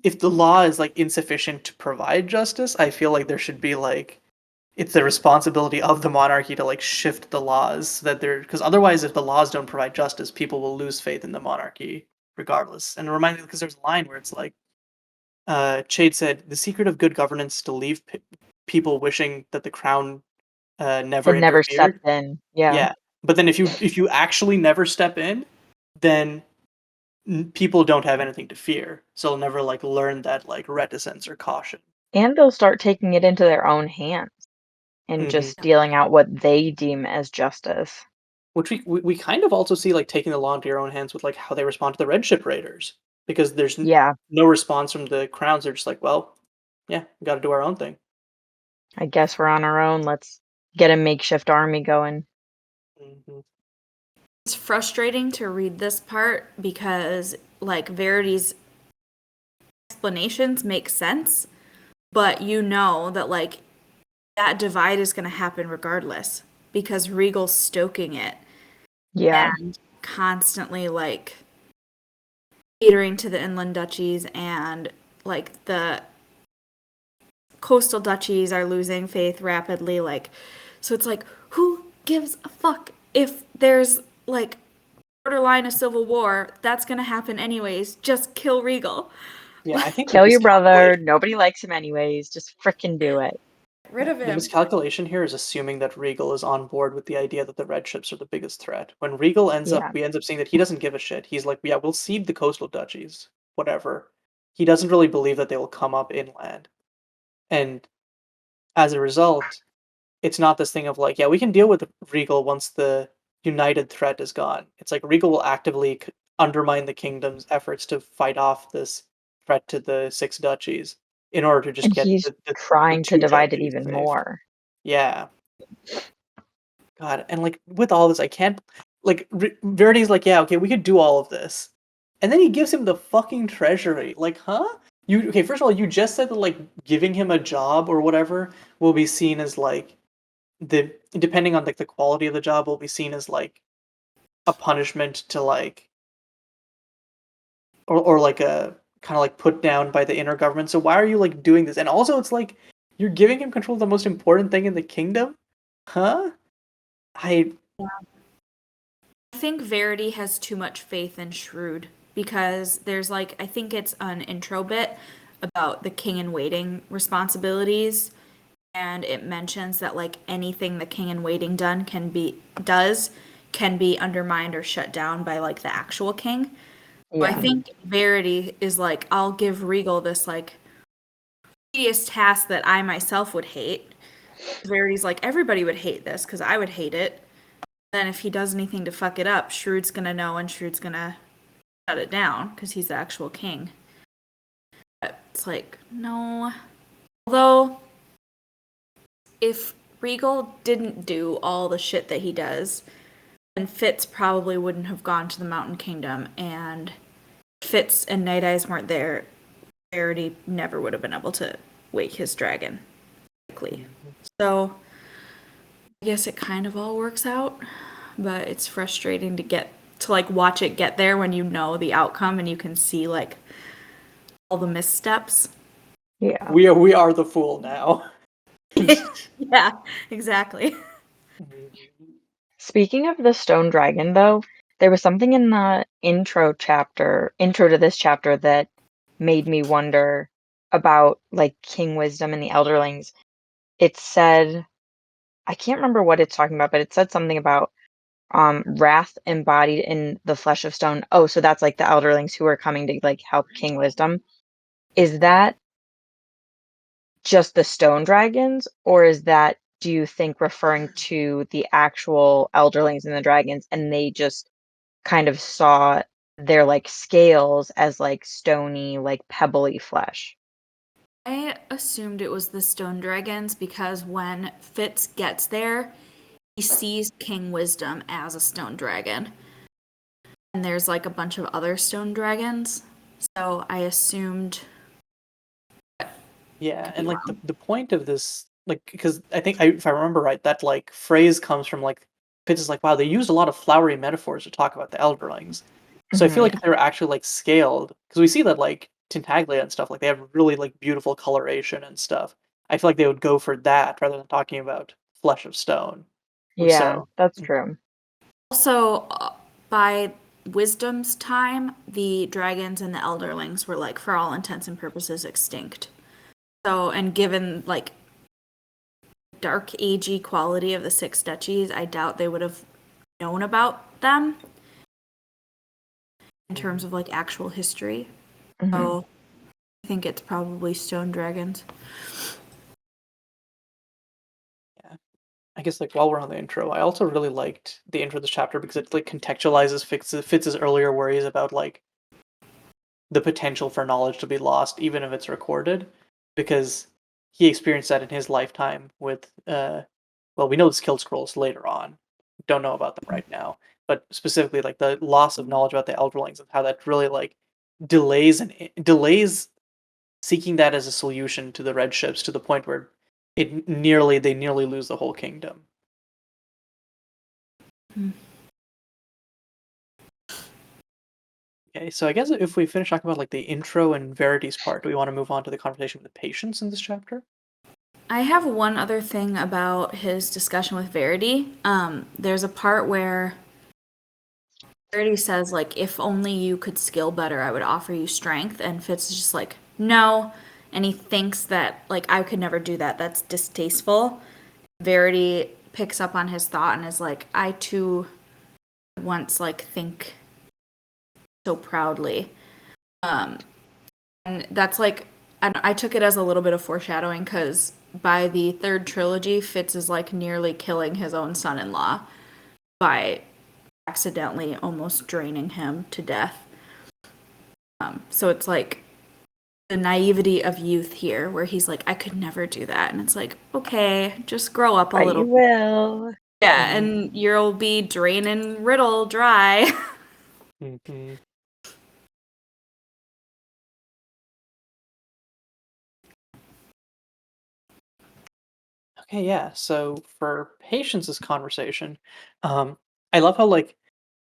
if the law is like insufficient to provide justice, I feel like there should be like it's the responsibility of the monarchy to like shift the laws so that they're because otherwise if the laws don't provide justice, people will lose faith in the monarchy regardless. And it reminds me because there's a line where it's like Chade said, "The secret of good governance is to leave people wishing that the crown never Had never stepped interfered." in. Yeah. Yeah, but then if you actually never step in, then people don't have anything to fear, so they'll never like learn that like reticence or caution. And they'll start taking it into their own hands and Hmm. just dealing out what they deem as justice. Which we kind of also see like taking the law into your own hands with like how they respond to the red ship raiders because there's Yeah. no response from the crowns. They're just like, well, yeah, we got to do our own thing. I guess we're on our own. Let's get a makeshift army going. Hmm. It's frustrating to read this part because like Verity's explanations make sense, but you know that like that divide is going to happen regardless because Regal's stoking it Yeah. and constantly like catering to the inland duchies and like the coastal duchies are losing faith rapidly like so it's like who gives a fuck if there's like borderline a civil war that's going to happen anyways just kill Regal. Yeah, I think the Kill your brother. miscalculation. Nobody likes him anyways. Just frickin' do it. Rid Yeah, of the him. miscalculation here is assuming that Regal is on board with the idea that the red ships are the biggest threat. When Regal Yeah. we ends up seeing that he doesn't give a shit. He's like, yeah, we'll cede the coastal duchies, whatever. He doesn't really believe that they will come up inland, and as a result, it's not this thing of like, yeah, we can deal with Regal once the united threat is gone. It's like Regal will actively undermine the kingdom's efforts to fight off this threat to the six duchies in order to just And get he's the trying to two divide it duchies even safe. more. Yeah. God, and like with all this, I can't like Verity's like, yeah, okay, we could do all of this, and then he gives him the fucking treasury. Like, huh? You okay? First of all, you just said that like giving him a job or whatever will be seen as like the depending on like the quality of the job will be seen as like a punishment to like or like a kind of like put down by the inner government. So why are you like doing this? And also, it's like you're giving him control of the most important thing in the kingdom, huh? I I think Verity has too much faith in Shrewd because there's like I think it's an intro bit about the king in waiting responsibilities and it mentions that like anything the king in waiting does can be undermined or shut down by like the actual king. So I Yeah. think Verity is like, I'll give Regal this like tedious task that I myself would hate. Verity's like, everybody would hate this because I would hate it. Then if he does anything to fuck it up, Shrewd's gonna know and Shrewd's gonna shut it down because he's the actual king. But it's like, no. Although, if Regal didn't do all the shit that he does, then Fitz probably wouldn't have gone to the Mountain Kingdom, and Fitz and Night Eyes weren't there. Verity never would have been able to wake his dragon quickly. So, I guess it kind of all works out, but it's frustrating to like watch it get there when you know the outcome and you can see like all the missteps. Yeah. We are the fool now. Yeah, exactly. Speaking of the stone dragon, though, there was something in the intro to this chapter that made me wonder about like King Wisdom and the Elderlings. It said, I can't remember what it's talking about, but it said something about wrath embodied in the flesh of stone. Oh, so that's like the Elderlings who are coming to like help King Wisdom. Is that just the stone dragons, or is that, do you think, referring to the actual Elderlings and the dragons, and they just kind of saw their like scales as like stony, like pebbly flesh? I assumed it was the stone dragons because when Fitz gets there, he sees King Wisdom as a stone dragon. And there's like a bunch of other stone dragons. So I assumed. Yeah, and like the point of this, like, because I think if I remember right, that like phrase comes from like Fitz is like, wow, they used a lot of flowery metaphors to talk about the Elderlings. So I feel like Yeah. if they were actually like scaled, because we see that like Tintaglia and stuff, like they have really like beautiful coloration and stuff. I feel like they would go for that rather than talking about flesh of stone. Yeah, So that's true. Also, by Wisdom's time, the dragons and the Elderlings were like, for all intents and purposes, extinct. So, and given like dark agey quality of the Six Duchies, I doubt they would have known about them in terms of like actual history. Mhm. So I think it's probably stone dragons. yeah, I guess like while we're on the intro, I also really liked the intro of this chapter because it like contextualizes Fitz's earlier worries about like the potential for knowledge to be lost, even if it's recorded, because he experienced that in his lifetime with, well, we know the skill scrolls later on. Don't know about them right now, but specifically like the loss of knowledge about the Elderlings and how that really like delays seeking that as a solution to the red ships to the point where they nearly lose the whole kingdom. Okay, so I guess if we finish talking about like the intro and Verity's part, do we want to move on to the conversation with the patients in this chapter? I have one other thing about his discussion with Verity. There's a part where Verity says, like, if only you could skill better, I would offer you strength. And Fitz is just like, no. And he thinks that, like, I could never do that. That's distasteful. Verity picks up on his thought and is like, I too once, like, think so proudly. And that's like, I took it as a little bit of foreshadowing because by the third trilogy, Fitz is like nearly killing his own son in law by accidentally almost draining him to death. So it's like the naivety of youth here where he's like, I could never do that. And it's like, okay, just grow up a But little you bit. will. Yeah, and you'll be draining Riddle dry. Mm-hmm. Okay, yeah. So for Patience's conversation, I love how like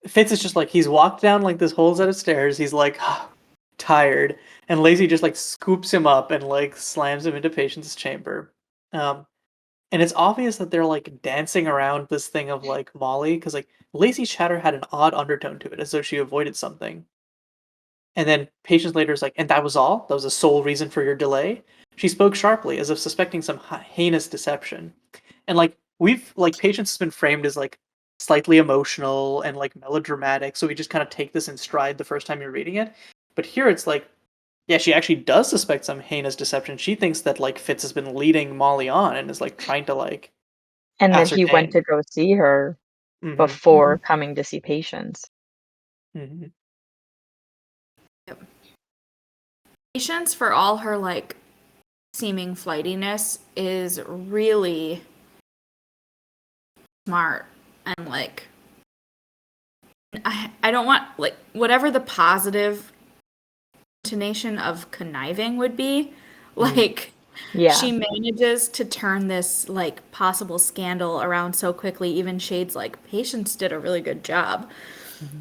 Fitz is just like he's walked down like this whole set of stairs. He's like tired, and Lacey just like scoops him up and like slams him into Patience's chamber. Um, and it's obvious that they're like dancing around this thing of like Molly because like Lacey's chatter had an odd undertone to it, as though she avoided something. And then Patience later is like, and that was all? That was the sole reason for your delay? She spoke sharply, as if suspecting some heinous deception. And like we've like Patience has been framed as like slightly emotional and like melodramatic, so we just kind of take this in stride the first time you're reading it. But here it's like, yeah, she actually does suspect some heinous deception. She thinks that like Fitz has been leading Molly on and is like trying to like And that he went ascertain. to go see her Hmm. before coming to see patients. Hmm. Yep. Patience, for all her like seeming flightiness, is really smart and like I don't want like whatever the positive intonation of conniving would be, like Yeah. she manages to turn this like possible scandal around so quickly, even shades like Patience did a really good job. Hmm.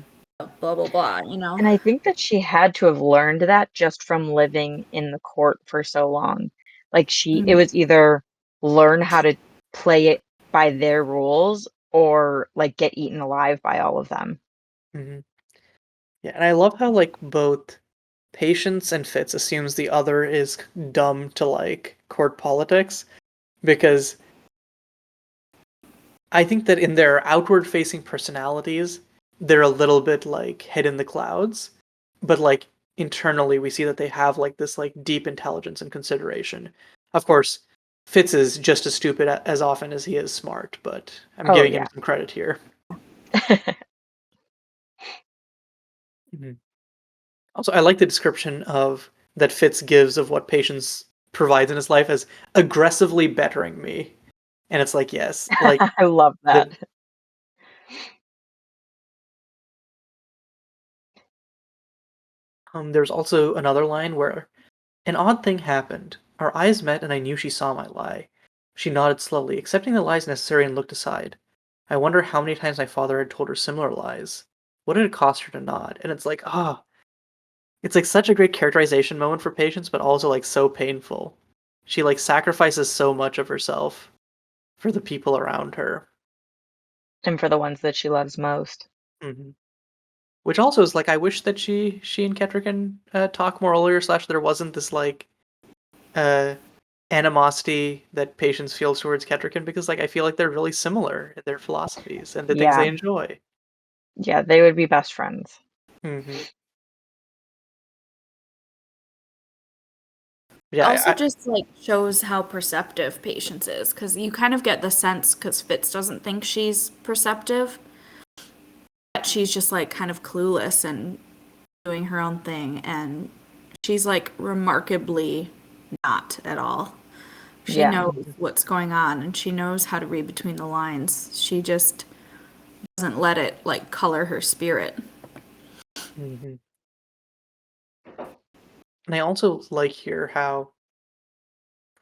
Blah blah blah, you know. And I think that she had to have learned that just from living in the court for so long. Like it Mm. was either learn how to play it by their rules or like get eaten alive by all of them. Hmm. Yeah, and I love how like both Patience and Fitz assumes the other is dumb to like court politics, because I think that in their outward facing personalities, they're a little bit like head in the clouds, but like internally we see that they have like this like deep intelligence and consideration. Of course, Fitz is just as stupid as often as he is smart, but I'm Oh giving him yeah. some credit here. Mhm. Also, I like the description of that Fitz gives of what Patience provides in his life as aggressively bettering me. And it's like, yes, like I love that. the there's also another line where an odd thing happened. Our eyes met and I knew she saw my lie. She nodded slowly, accepting the lies necessary, and looked aside. I wonder how many times my father had told her similar lies. What did it cost her to nod? And it's like, it's like such a great characterization moment for Patience, but also like so painful. She like sacrifices so much of herself for the people around her. And for the ones that she loves most. Hmm. Which also is like, I wish that she and Kettrick can talk more earlier. Slash, there wasn't this like uh animosity that Patience feels towards Kettricken, because like I feel like they're really similar in their philosophies and the things Yeah. they enjoy. Yeah, they would be best friends. Hmm. It Yeah, also just like shows how perceptive Patience is, because you kind of get the sense, because Fitz doesn't think she's perceptive, that she's just like kind of clueless and doing her own thing, and she's like remarkably not at all. She Yeah. knows what's going on and she knows how to read between the lines. She just doesn't let it like color her spirit. hmm and I also like here how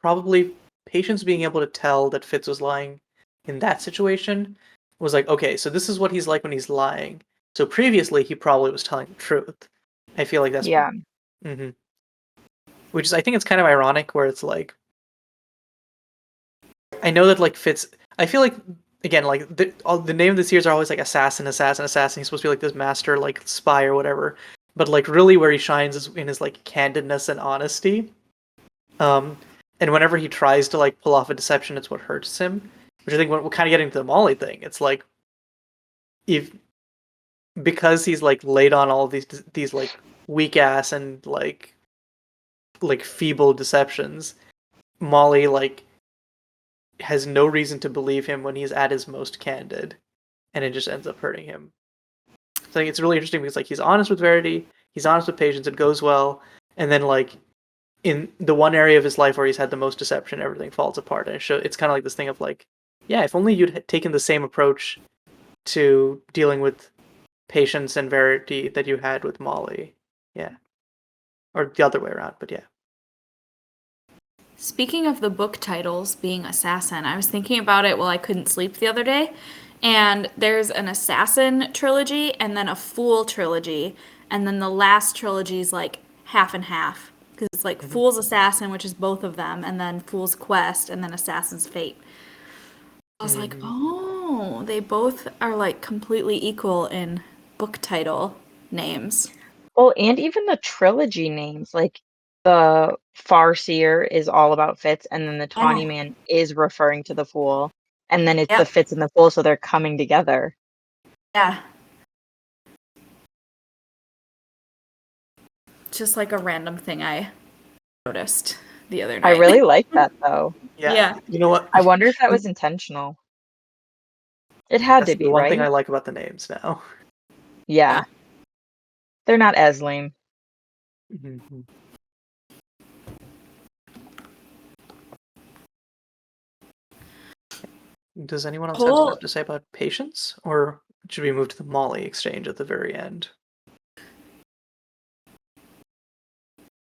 probably Patience being able to tell that Fitz was lying in that situation was like, okay, so this is what he's like when he's lying. So previously he probably was telling the truth. I feel like that's Yeah. hmm which is, I think it's kind of ironic where it's like, I know that like Fitz. I feel like again, like the name of the series are always like assassin, assassin, assassin. He's supposed to be like this master, like spy or whatever. But like really, where he shines is in his like candidness and honesty. Um, and whenever he tries to like pull off a deception, it's what hurts him. Which I think we're kind of getting to the Molly thing. It's like if because he's like laid on all of these like weak ass and like feeble deceptions, Molly like has no reason to believe him when he's at his most candid, and it just ends up hurting him. So I think it's really interesting because like he's honest with Verity, he's honest with Patience, it goes well, and then like in the one area of his life where he's had the most deception, everything falls apart, and it's kind of like this thing of like, yeah, if only you'd taken the same approach to dealing with Patience and Verity that you had with Molly, yeah, or the other way around, but yeah. Speaking of the book titles being assassin, I was thinking about it while I couldn't sleep the other day. And there's an assassin trilogy and then a fool trilogy. And then the last trilogy is like half and half. Because it's like Mhm. Fool's Assassin, which is both of them, and then Fool's Quest, and then Assassin's Fate. I was like, Mhm. oh, they both are like completely equal in book title names. Well, and even the trilogy names, like the Farseer is all about Fitz, and then the Yeah. Tawny Man is referring to the Fool, and then it's the Yep. Fitz and the Fool, so they're coming together. Yeah. Just like a random thing I noticed the other I night. really like that though. Yeah. You know what? I wonder if that was intentional. It had That's to the be, one thing I right? like about the names now. Yeah. They're not as lame. Mhm. Does anyone else have Whole stuff to say about patience, or should we move to the Molly exchange at the very end?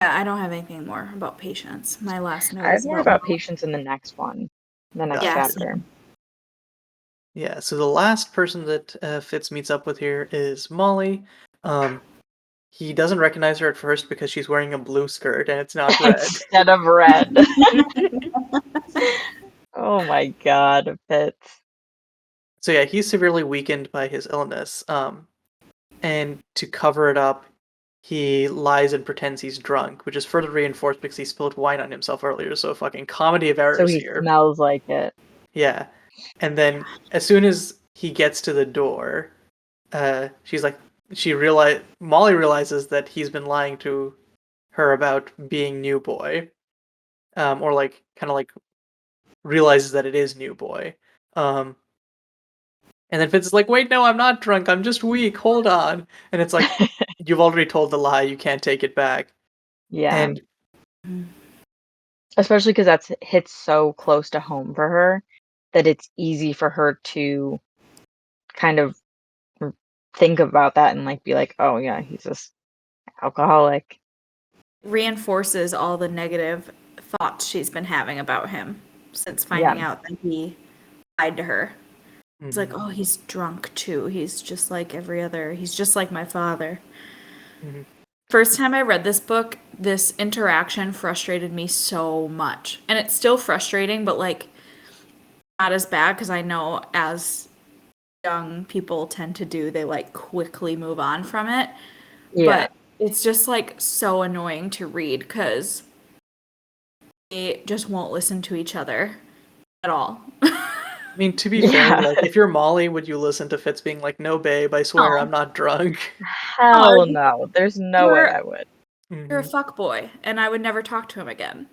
Yeah, I don't have anything more about patience. My last note I have is more about about Molly. patience in the next one, the next Gotcha. Yes. chapter. Yeah, so the last person that Fitz meets up with here is Molly. He doesn't recognize her at first because she's wearing a blue skirt and it's not red. Instead of red. Oh my god, Fitz. So yeah, he's severely weakened by his illness. And to cover it up, he lies and pretends he's drunk, which is further reinforced because he spilled wine on himself earlier. So fucking comedy of So errors he here. smells like it. Yeah. And then as soon as he gets to the door, she's like, Molly realizes that he's been lying to her about being new boy, or like kind of like realizes that it is new boy. Um, and then Fitz is like, wait, no, I'm not drunk. I'm just weak. Hold on. And it's like, you've already told the lie. You can't take it back. Yeah. And Especially because that's hits so close to home for her that it's easy for her to kind of think about that and like be like, oh yeah, he's just alcoholic. Reinforces all the negative thoughts she's been having about him since Yeah. finding out that he lied to her. It's like, mhm, oh, he's drunk too. He's just like every other. He's just like my father. mhm. First time I read this book, this interaction frustrated me so much. And it's still frustrating, but like not as bad because I know as young people tend to do, they like quickly move on from it. Yeah. But it's just like so annoying to read because they just won't listen to each other at all. I mean, to be fair, Yeah. like, if you're Molly, would you listen to Fitz being like, no, babe, I swear I'm No. not drunk? Hell no. There's no way You're I would. you're a hmm fuck boy, and I would never talk to him again.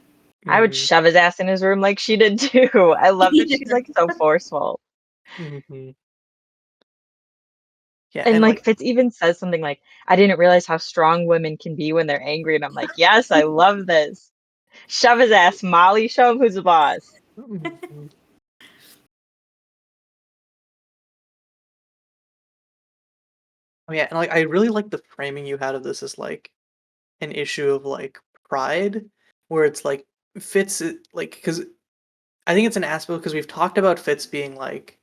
I would hmm shove his ass in his room like she did too. I love that she's like so forceful. hmm Yeah, And and like, like Fitz even says something like, I didn't realize how strong women can be when they're angry. And I'm like, yes, I love this. Shove his ass, Molly. Show him who's the boss. mhm. Oh yeah, and like, I really like the framing you had of this as like an issue of like pride, where it's like Fitz, like, because I think it's an aspect because we've talked about Fitz being like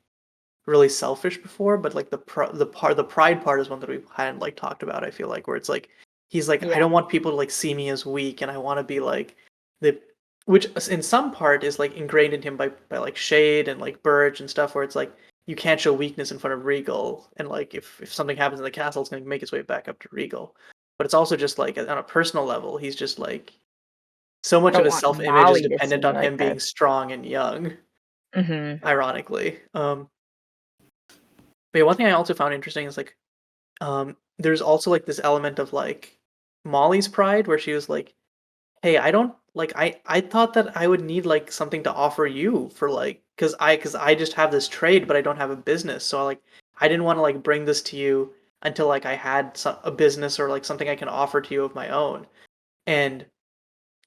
really selfish before, but like the pride part is one that we hadn't like talked about. I feel like where it's like he's like I Yeah. don't want people to like see me as weak, and I want to be like the which in some part is like ingrained in him by like Shade and like Burrich and stuff, where it's like you can't show weakness in front of Regal, and like if something happens in the castle, it's gonna make its way back up to Regal. But it's also just like on a personal level, he's just like so I much of don't his want self image is Molly to see dependent me on like him being this. strong and young, Hmm. ironically. But yeah, one thing I also found interesting is like there's also like this element of like Molly's pride where she was like, "Hey, I don't like I thought that I would need like something to offer you for like cuz I just have this trade but I don't have a business. So like I didn't want to like bring this to you until like I had a business or like something I can offer to you of my own." And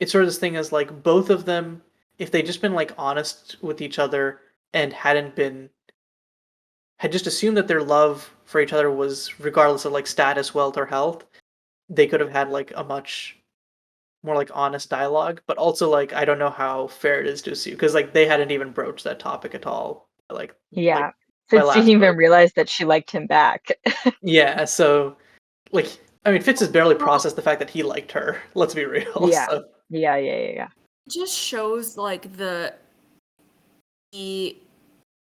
it's sort of this thing as like both of them if they just been like honest with each other and had just assumed that their love for each other was regardless of like status, wealth, or health, they could have had like a much more like honest dialogue. But also like I don't know how fair it is to assume because like they hadn't even broached that topic at all. Like Yeah. my Fitz didn't last even book. realize that she liked him back. Yeah, so like I mean Fitz has barely processed the fact that he liked her. Let's be real. Yeah. So Yeah. It just shows like the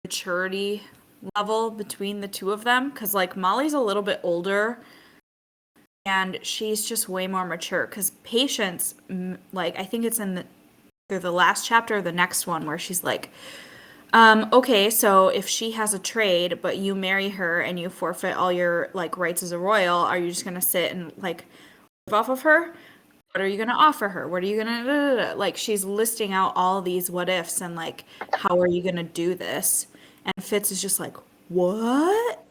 maturity level between the two of them because like Molly's a little bit older and she's just way more mature because Patience like I think it's in either the last chapter or the next one where she's like Okay, so if she has a trade, but you marry her and you forfeit all your like rights as a royal, are you just gonna sit and like live off of her? What are you gonna offer her? What are you gonna da, da, da? Like she's listing out all these what ifs and like how are you gonna do this? And Fitz is just like, what?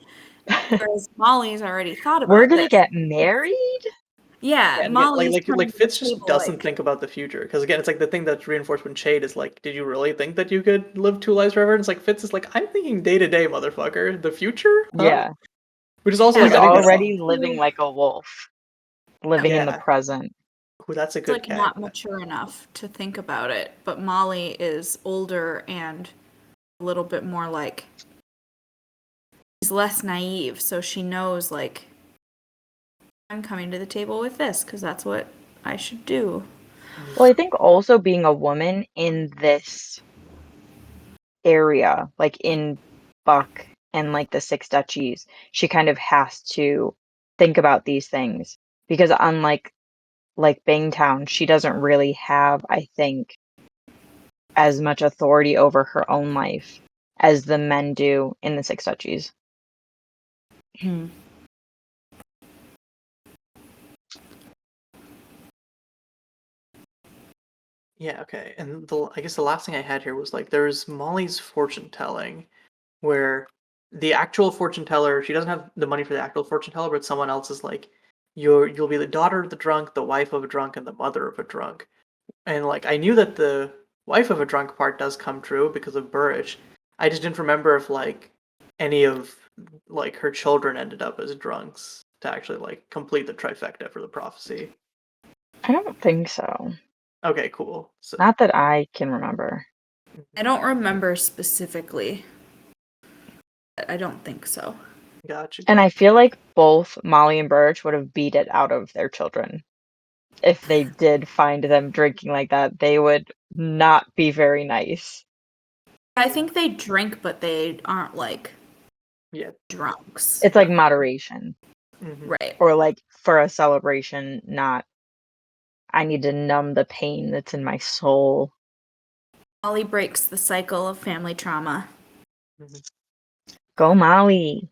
Whereas Molly's already thought We're about gonna this. get married? Yeah, Yeah, and again, Molly's like coming to the Fitz just table doesn't like, think about the future because again, it's like the thing that's reinforced when Shade is like, "Did you really think that you could live two lives forever?" And it's like Fitz is like, "I'm thinking day to day, motherfucker. The future, huh?" Yeah. Which is also yeah, like, He's I think Fitz that's is already living too, like a wolf, living in the yeah, present. ooh, that's a it's good like gag. not mature enough to think about it, but Molly is older and a little bit more like she's less naive, so she knows like I'm coming to the table with this because that's what I should do. Well, I think also being a woman in this area, like in Buck and like the Six Duchies, she kind of has to think about these things because unlike like Bangtown, she doesn't really have, I think, as much authority over her own life as the men do in the Six Duchies. Hmm. Yeah, okay. And I guess the last thing I had here was like there's Molly's fortune telling, where the actual fortune teller, she doesn't have the money for the actual fortune teller, but someone else is like, you'll be the daughter of the drunk, the wife of a drunk, and the mother of a drunk. And like I knew that the wife of a drunk part does come true because of Burrich. I just didn't remember if like any of like her children ended up as drunks to actually like complete the trifecta for the prophecy. I don't think so. Okay, cool. So Not that I can remember. I don't remember specifically, but I don't think so. gotcha, And I gotcha. feel like both Molly and Birch would have beat it out of their children. If they did find them drinking like that, they would not be very nice. I think they drink, but they aren't like Yeah, drunks. It's like moderation, hmm Right. or like for a celebration, not I need to numb the pain that's in my soul. Molly breaks the cycle of family trauma. hmm Go Molly.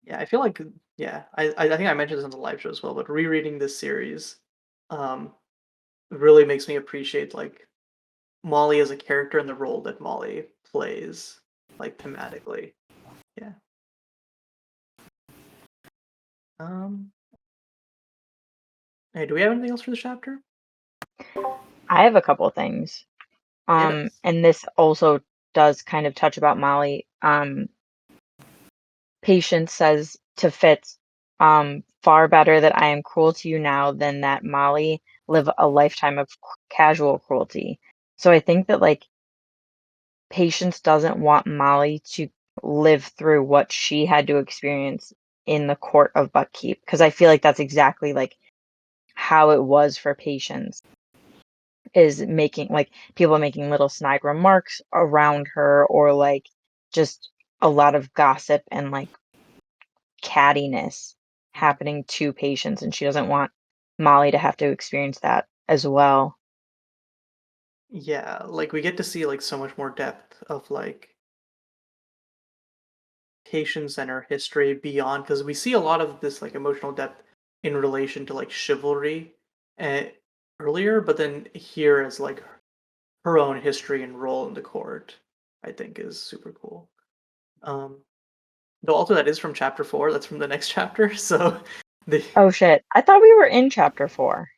Yeah, I feel like yeah, I think I mentioned this on the live show as well, but rereading this series, um, really makes me appreciate like Molly as a character and the role that Molly plays, like thematically. Yeah. Um. Hey, do we have anything else for the chapter? I have a couple things. Hit us. And this also does kind of touch about Molly. Patience says to Fitz, far better that I am cruel to you now than that Molly live a lifetime of casual cruelty. So I think that like Patience doesn't want Molly to live through what she had to experience in the court of Buckkeep because I feel like that's exactly like how it was for Patience is making like people making little snide remarks around her or like just a lot of gossip and like cattiness Mhm. happening to Patience, and she doesn't want Molly to have to experience that as well. Yeah, like we get to see like so much more depth of like Patience and her history beyond because we see a lot of this like emotional depth in relation to like chivalry uh, earlier, but then here as like her own history and role in the court, I think is super cool. Um, though also that is from chapter 4. That's from the next chapter. So the Oh shit. I thought we were in chapter 4.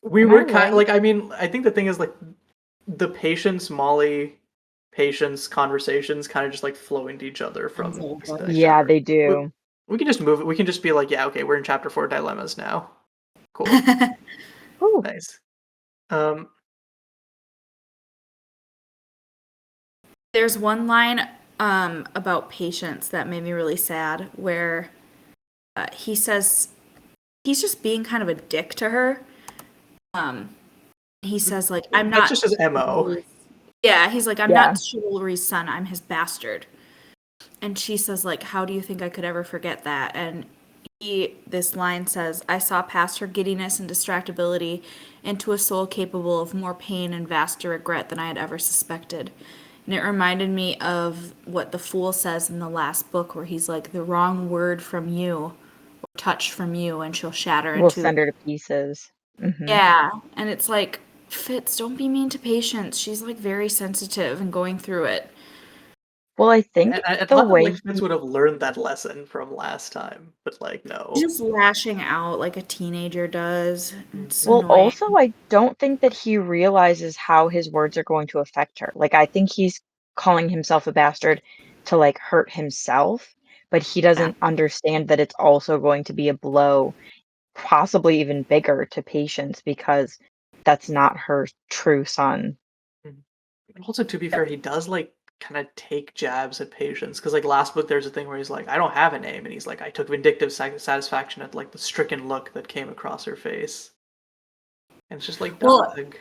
we Am I were kind right? like I mean I think the thing is like the Patience Molly Patience conversations kind of just like flow into each other from the next Yeah, chapter. they We, do. we can just move it. We can just be like, yeah, okay, we're in chapter 4 dilemmas now. Cool, Ooh. nice. Um, There's one line about patience that made me really sad where he says he's just being kind of a dick to her. Um, he says like I'm that's not just his mo. chivalry's. Yeah, he's like I'm Yeah. not chivalry's son, I'm his bastard. And she says like how do you think I could ever forget that? And this line says, I saw past her giddiness and distractibility into a soul capable of more pain and vaster regret than I had ever suspected. And it reminded me of what the Fool says in the last book, where he's like, the wrong word from you, or touch from you, and she'll shatter We'll into. send her to pieces. Yeah. And it's like, Fitz, don't be mean to Patience. She's like very sensitive and going through it. Well, I think I the thought that way like Fitz would have learned that lesson from last time, but like He's no. just lashing out like a teenager does. It's Well, annoying. also, I don't think that he realizes how his words are going to affect her. Like, I think he's calling himself a bastard to like hurt himself, but he Yeah. doesn't understand that it's also going to be a blow, possibly even bigger to Patience because that's not her true son. Mhm. Also, to be fair, he does like kind of take jabs at Patience because like last book, there's a thing where he's like, "I don't have a name," and he's like, "I took vindictive satisfaction at like the stricken look that came across her face," and it's just like, Well, dog.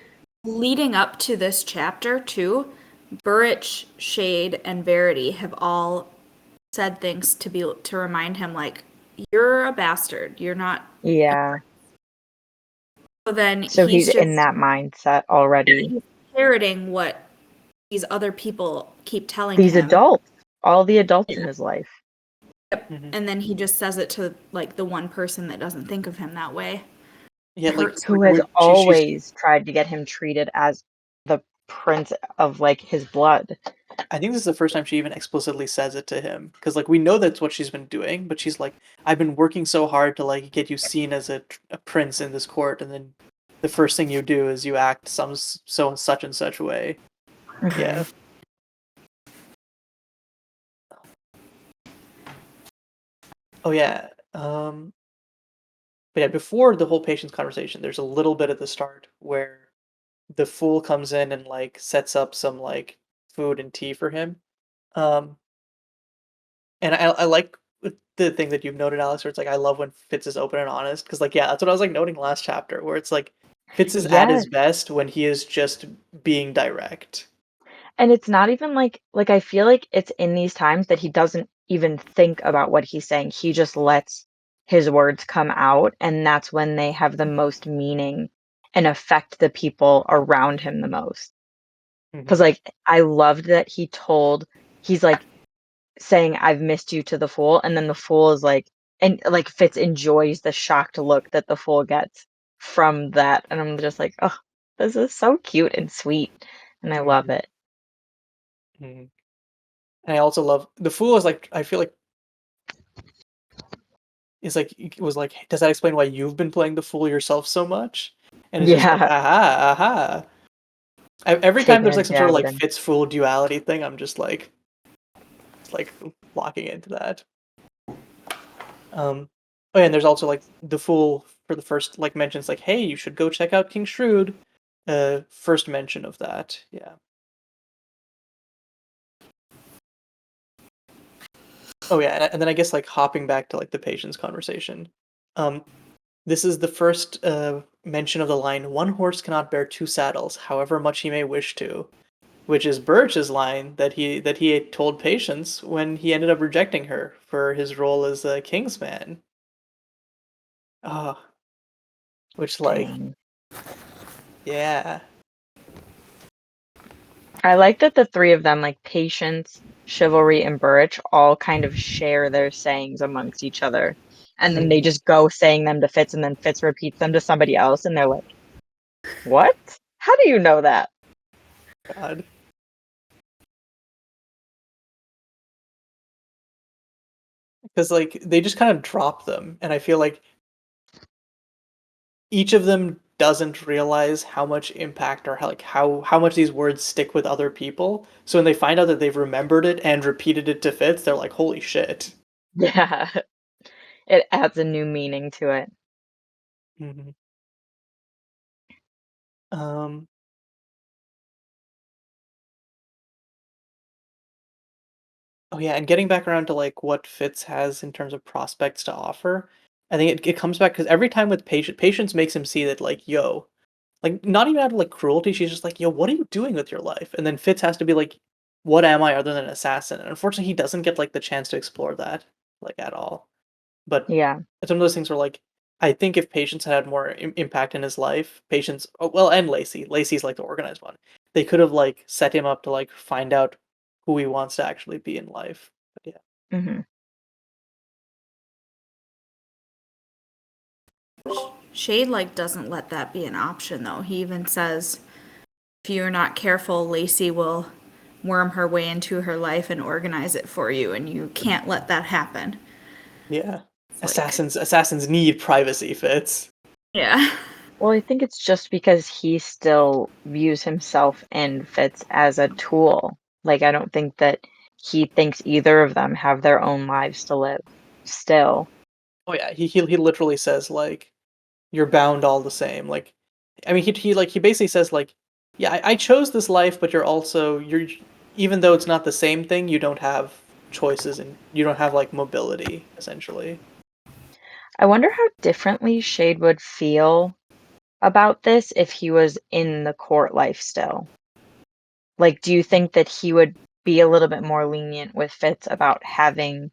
leading up to this chapter, too, Burrich, Shade, and Verity have all said things to remind him, like, you're a bastard. You're not. Yeah. So then So he's he's in just that mindset already. he's parroting what these other people keep telling These him. adults, all the adults in Yeah. his life. Mhm. And then he just says it to like the one person that doesn't think of him that way. Yeah, It like hurts. Who has when she's always tried to get him treated as the prince of, like, his blood. I think this is the first time she even explicitly says it to him because like we know that's what she's been doing, but she's like, "I've been working so hard to like get you seen as a prince in this court, and then the first thing you do is you act so such and such way." Yeah. Mhm. Oh yeah. But yeah, before the whole patience conversation, there's a little bit at the start where the fool comes in and like sets up some like food and tea for him. Um, and I like the thing that you've noted, Alex, where it's like I love when Fitz is open and honest because like yeah, that's what I was like noting last chapter, where it's like Fitz is at Yes, his best when he is just being direct. and it's not even like, I feel like it's in these times that he doesn't even think about what he's saying. He just lets his words come out, and that's when they have the most meaning and affect the people around him the most. Hmm. Because like, I loved that he's, like, saying, "I've missed you" to the fool, and then the fool is like and, like, Fitz enjoys the shocked look that the fool gets from that, and I'm just like, "Oh, this is so cute and sweet," and I love Hmm. it. Hmm. And I also love the fool is like I feel like is like it was like, does that explain why you've been playing the fool yourself so much? And it's just like, Yeah, aha, aha. Every time taking there's a like some sort of jab at like him. Fitz fool duality thing, I'm just like, it's like locking into that. Oh yeah, and there's also like the fool for the first like mentions like, hey, you should go check out King Shrewd. First mention of that, yeah. Oh yeah, and then I guess like hopping back to like the patience conversation. Um, this is the first mention of the line, "One horse cannot bear two saddles, however much he may wish to," which is Burch's line that he had told Patience when he ended up rejecting her for his role as a Kingsman. Ah, which like, Dang. yeah. I like that the 3 of them, like Patience, Chivalry, and Burrich, all kind of share their sayings amongst each other, and then they Mhm. just go saying them to Fitz, and then Fitz repeats them to somebody else, and they're like, "What? How do you know that?" God. Because like they just kind of drop them, and I feel like each of them doesn't realize how much impact or how much these words stick with other people. So when they find out that they've remembered it and repeated it to Fitz, they're like, "Holy shit!" Yeah. It adds a new meaning to it. Hmm. Um. Oh yeah, and getting back around to like what Fitz has in terms of prospects to offer, I think it comes back because every time with Patience makes him see that like, yo, like not even out of like cruelty, she's just like, yo, what are you doing with your life? And then Fitz has to be like, what am I other than an assassin? And unfortunately, he doesn't get like the chance to explore that like at all. But Yeah. it's one of those things where, like, I think if Patience had more impact in his life, Patience, oh, well, and Lacey's like the organized one. They could have like set him up to like find out who he wants to actually be in life. But yeah. Hmm. Shade like doesn't let that be an option though. He even says if you're not careful, Lacey will worm her way into her life and organize it for you, and you can't let that happen. Yeah. It's like, Assassins need privacy, Fitz. yeah. Well, I think it's just because he still views himself and Fitz as a tool. Like, I don't think that he thinks either of them have their own lives to live still. Oh yeah, he literally says like you're bound all the same. Like, I mean, he basically says like, yeah, I chose this life, but you're even though it's not the same thing, you don't have choices and you don't have like mobility essentially. I wonder how differently Shade would feel about this if he was in the court life still. Like, do you think that he would be a little bit more lenient with Fitz about having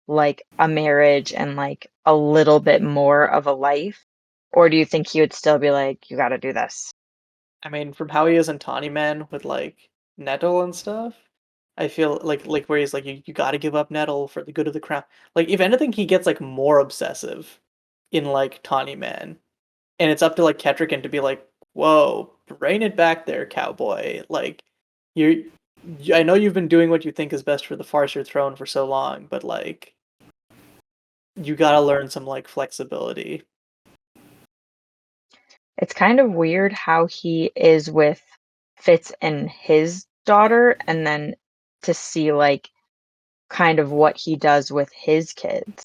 like a marriage and like a little bit more of a life? Or do you think he would still be like, you got to do this? I mean, from how he is in Tawny Man with like Nettle and stuff, I feel like where he's like you got to give up Nettle for the good of the crown. Like if anything, he gets like more obsessive in like Tawny Man, and it's up to like Ketrigan to be like, whoa, rein it back there, cowboy. Like you're, I know you've been doing what you think is best for the Farseer throne for so long, but like you gotta learn some like flexibility. It's kind of weird how he is with Fitz and his daughter, and then to see like kind of what he does with his kids.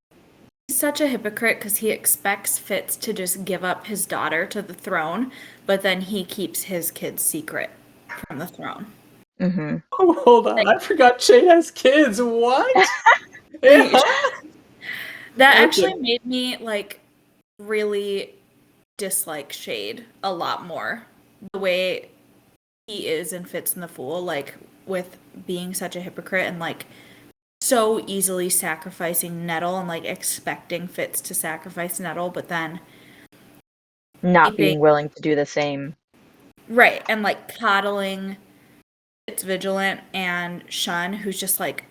He's such a hypocrite because he expects Fitz to just give up his daughter to the throne, but then he keeps his kids secret from the throne. Hmm. Oh, hold on, I forgot Shane has kids. What? Yeah. That actually Okay. made me like really dislike Shade a lot more. The way he is in Fitz and the Fool, like with being such a hypocrite and like so easily sacrificing Nettle and like expecting Fitz to sacrifice Nettle, but then Not keeping being willing to do the same. right and like coddling Fitz Vigilant and Shun, who's just like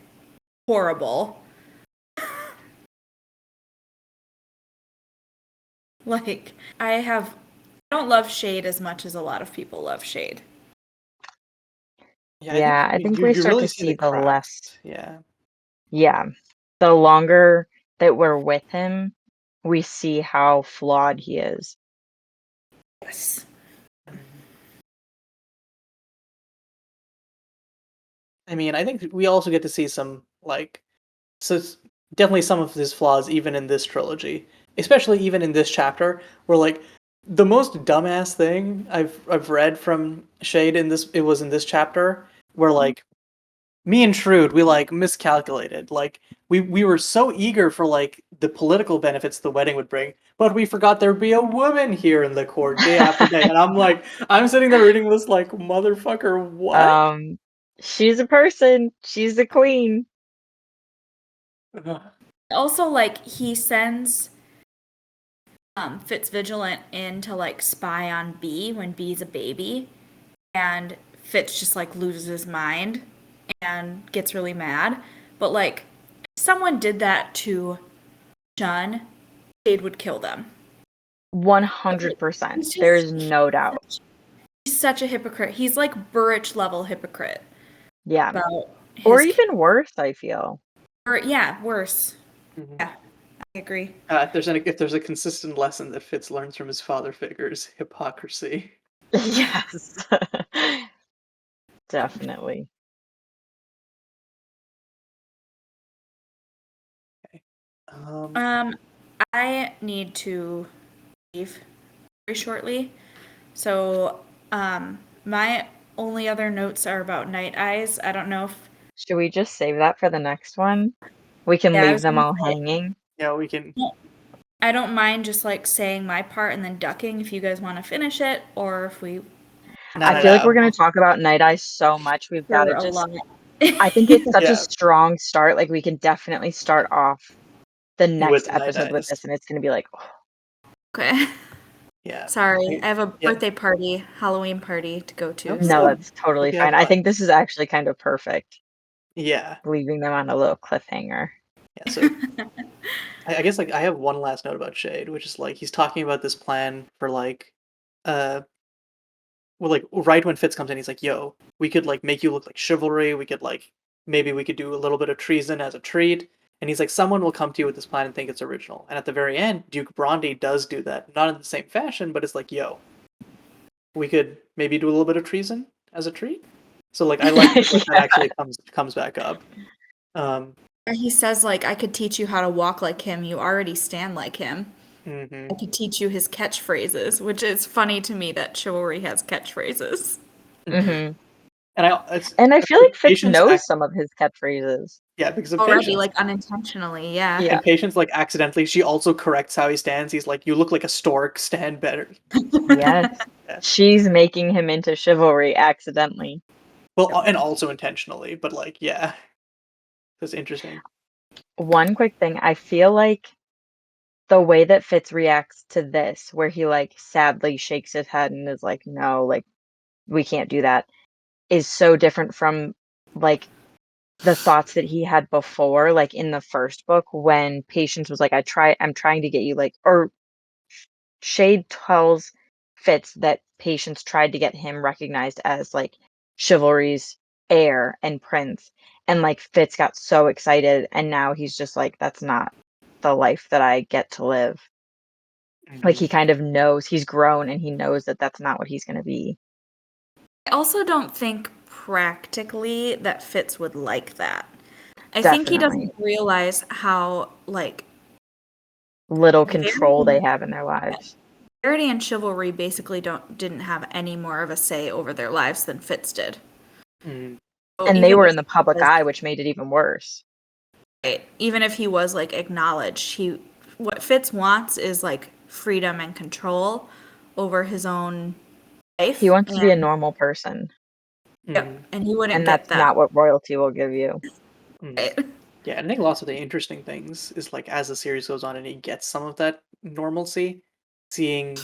horrible. Like I don't love Shade as much as a lot of people love Shade. Yeah, I think Yeah, I think we you start really to see the see the less, cracks. Yeah. yeah, the longer that we're with him, we see how flawed he is. Yes. I mean, I think we also get to see some like definitely some of his flaws even in this trilogy, especially even in this chapter where like the most dumbass thing I've read from Shade in this it was in this chapter where like me and Shrewd we like miscalculated. Like we were so eager for like the political benefits the wedding would bring, but we forgot there'd be a woman here in the court day after day. And I'm like I'm sitting there reading this like motherfucker what? Um, she's a person. She's the queen. Also, like he sends Fitz Vigilant in to like spy on B when B's a baby, and Fitz just like loses his mind and gets really mad. But like, if someone did that to Shun, Jade would kill them. 100%. He's There's no doubt. he's such a hypocrite. He's like Burrich level hypocrite Yeah. about Or his even worse, I feel. or yeah, worse. Mhm. Yeah, I agree. If there's a consistent lesson that Fitz learns from his father figures, hypocrisy. Yes. Definitely. Um, I need to leave very shortly. So, my only other notes are about Night Eyes. I don't know if Should we just save that for the next one? We can yeah, I leave was them gonna all say hanging. yeah, we can. I don't mind just like saying my part and then ducking if you guys want to finish it, or if we No, I no, feel like we're no. going to talk about Night Eyes so much. We've got for to a just, lot. I think it's such a Yeah, strong start. Like, we can definitely start off the next Night episode with Eyes. this, and it's gonna be like, oh, Okay. Yeah. Sorry, I have a Yeah. birthday party, Halloween party to go to. Nope. no, So that's totally hope you have fine. I fun. think this is actually kind of perfect, Yeah. leaving them on a little cliffhanger. Yeah. So I guess like I have one last note about Shade, which is like he's talking about this plan for like well, like right when Fitz comes in, he's like, "Yo, we could like make you look like chivalry. We could like maybe we could do a little bit of treason as a treat." And he's like, "Someone will come to you with this plan and think it's original." And at the very end, Duke Bronte does do that, not in the same fashion, but it's like, "Yo, we could maybe do a little bit of treason as a treat." So like, I like that Yeah. actually comes back up. He says, like, I could teach you how to walk like him. You already stand like him. Mhm. I could teach you his catchphrases, which is funny to me that chivalry has catchphrases. Mhm. And And I feel like Fitz Patience knows some of his catchphrays. yeah, because of Already, Patience. like, unintentionally, yeah. Yeah. And Patience, like, accidentally, she also corrects how he stands. He's like, "You look like a stork. Stand better." Yes. Yeah. She's making him into chivalry accidentally. Well, and also intentionally, but like, yeah, that's interesting. One quick thing, I feel like the way that Fitz reacts to this, where he, like, sadly shakes his head and is like, "No, like, we can't do that," is so different from, like, the thoughts that he had before, like, in the first book when Patience was like, I'm trying to get you, like," or Shade tells Fitz that Patience tried to get him recognized as, like, chivalry's heir and prince, and, like, Fitz got so excited, and now he's just like, "That's not the life that I get to live." Like, Mhm. he kind of knows he's grown, and he knows that that's not what he's gonna be. I also don't think practically that Fitz would like that. I think he Definitely. doesn't realize how, like, Little control they Verity have in their lives. Verity and Chivalry basically didn't have any more of a say over their lives than Fitz did. Mhm. So And they were in the public eye, which made it even worse. even if he was, like, acknowledged, what Fitz wants is, like, freedom and control over his own life. He wants to be a And normal person, yep, and he wouldn't and get that's that. not what royalty will give you. Mhm. Right. Yeah, and I think lots of the interesting things is like as the series goes on and he gets some of that normalcy, seeing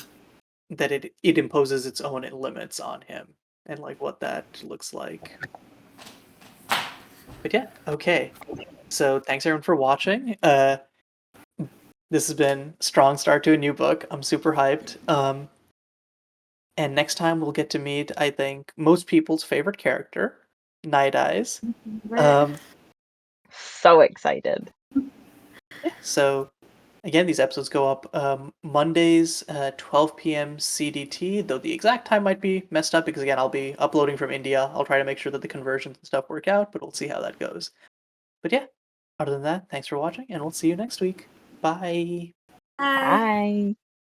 that it imposes its own limits on him and like what that looks like. But yeah, okay. So thanks everyone for watching. This has been strong start to a new book. I'm super hyped. And next time we'll get to meet, I think, most people's favorite character, Night Eyes. Um, So excited. yeah, so again, these episodes go up Mondays, 12 p.m. CDT, though the exact time might be messed up because, again, I'll be uploading from India. I'll try to make sure that the conversions and stuff work out, but we'll see how that goes. But yeah, other than that, thanks for watching, and we'll see you next week. Bye. Bye. Bye.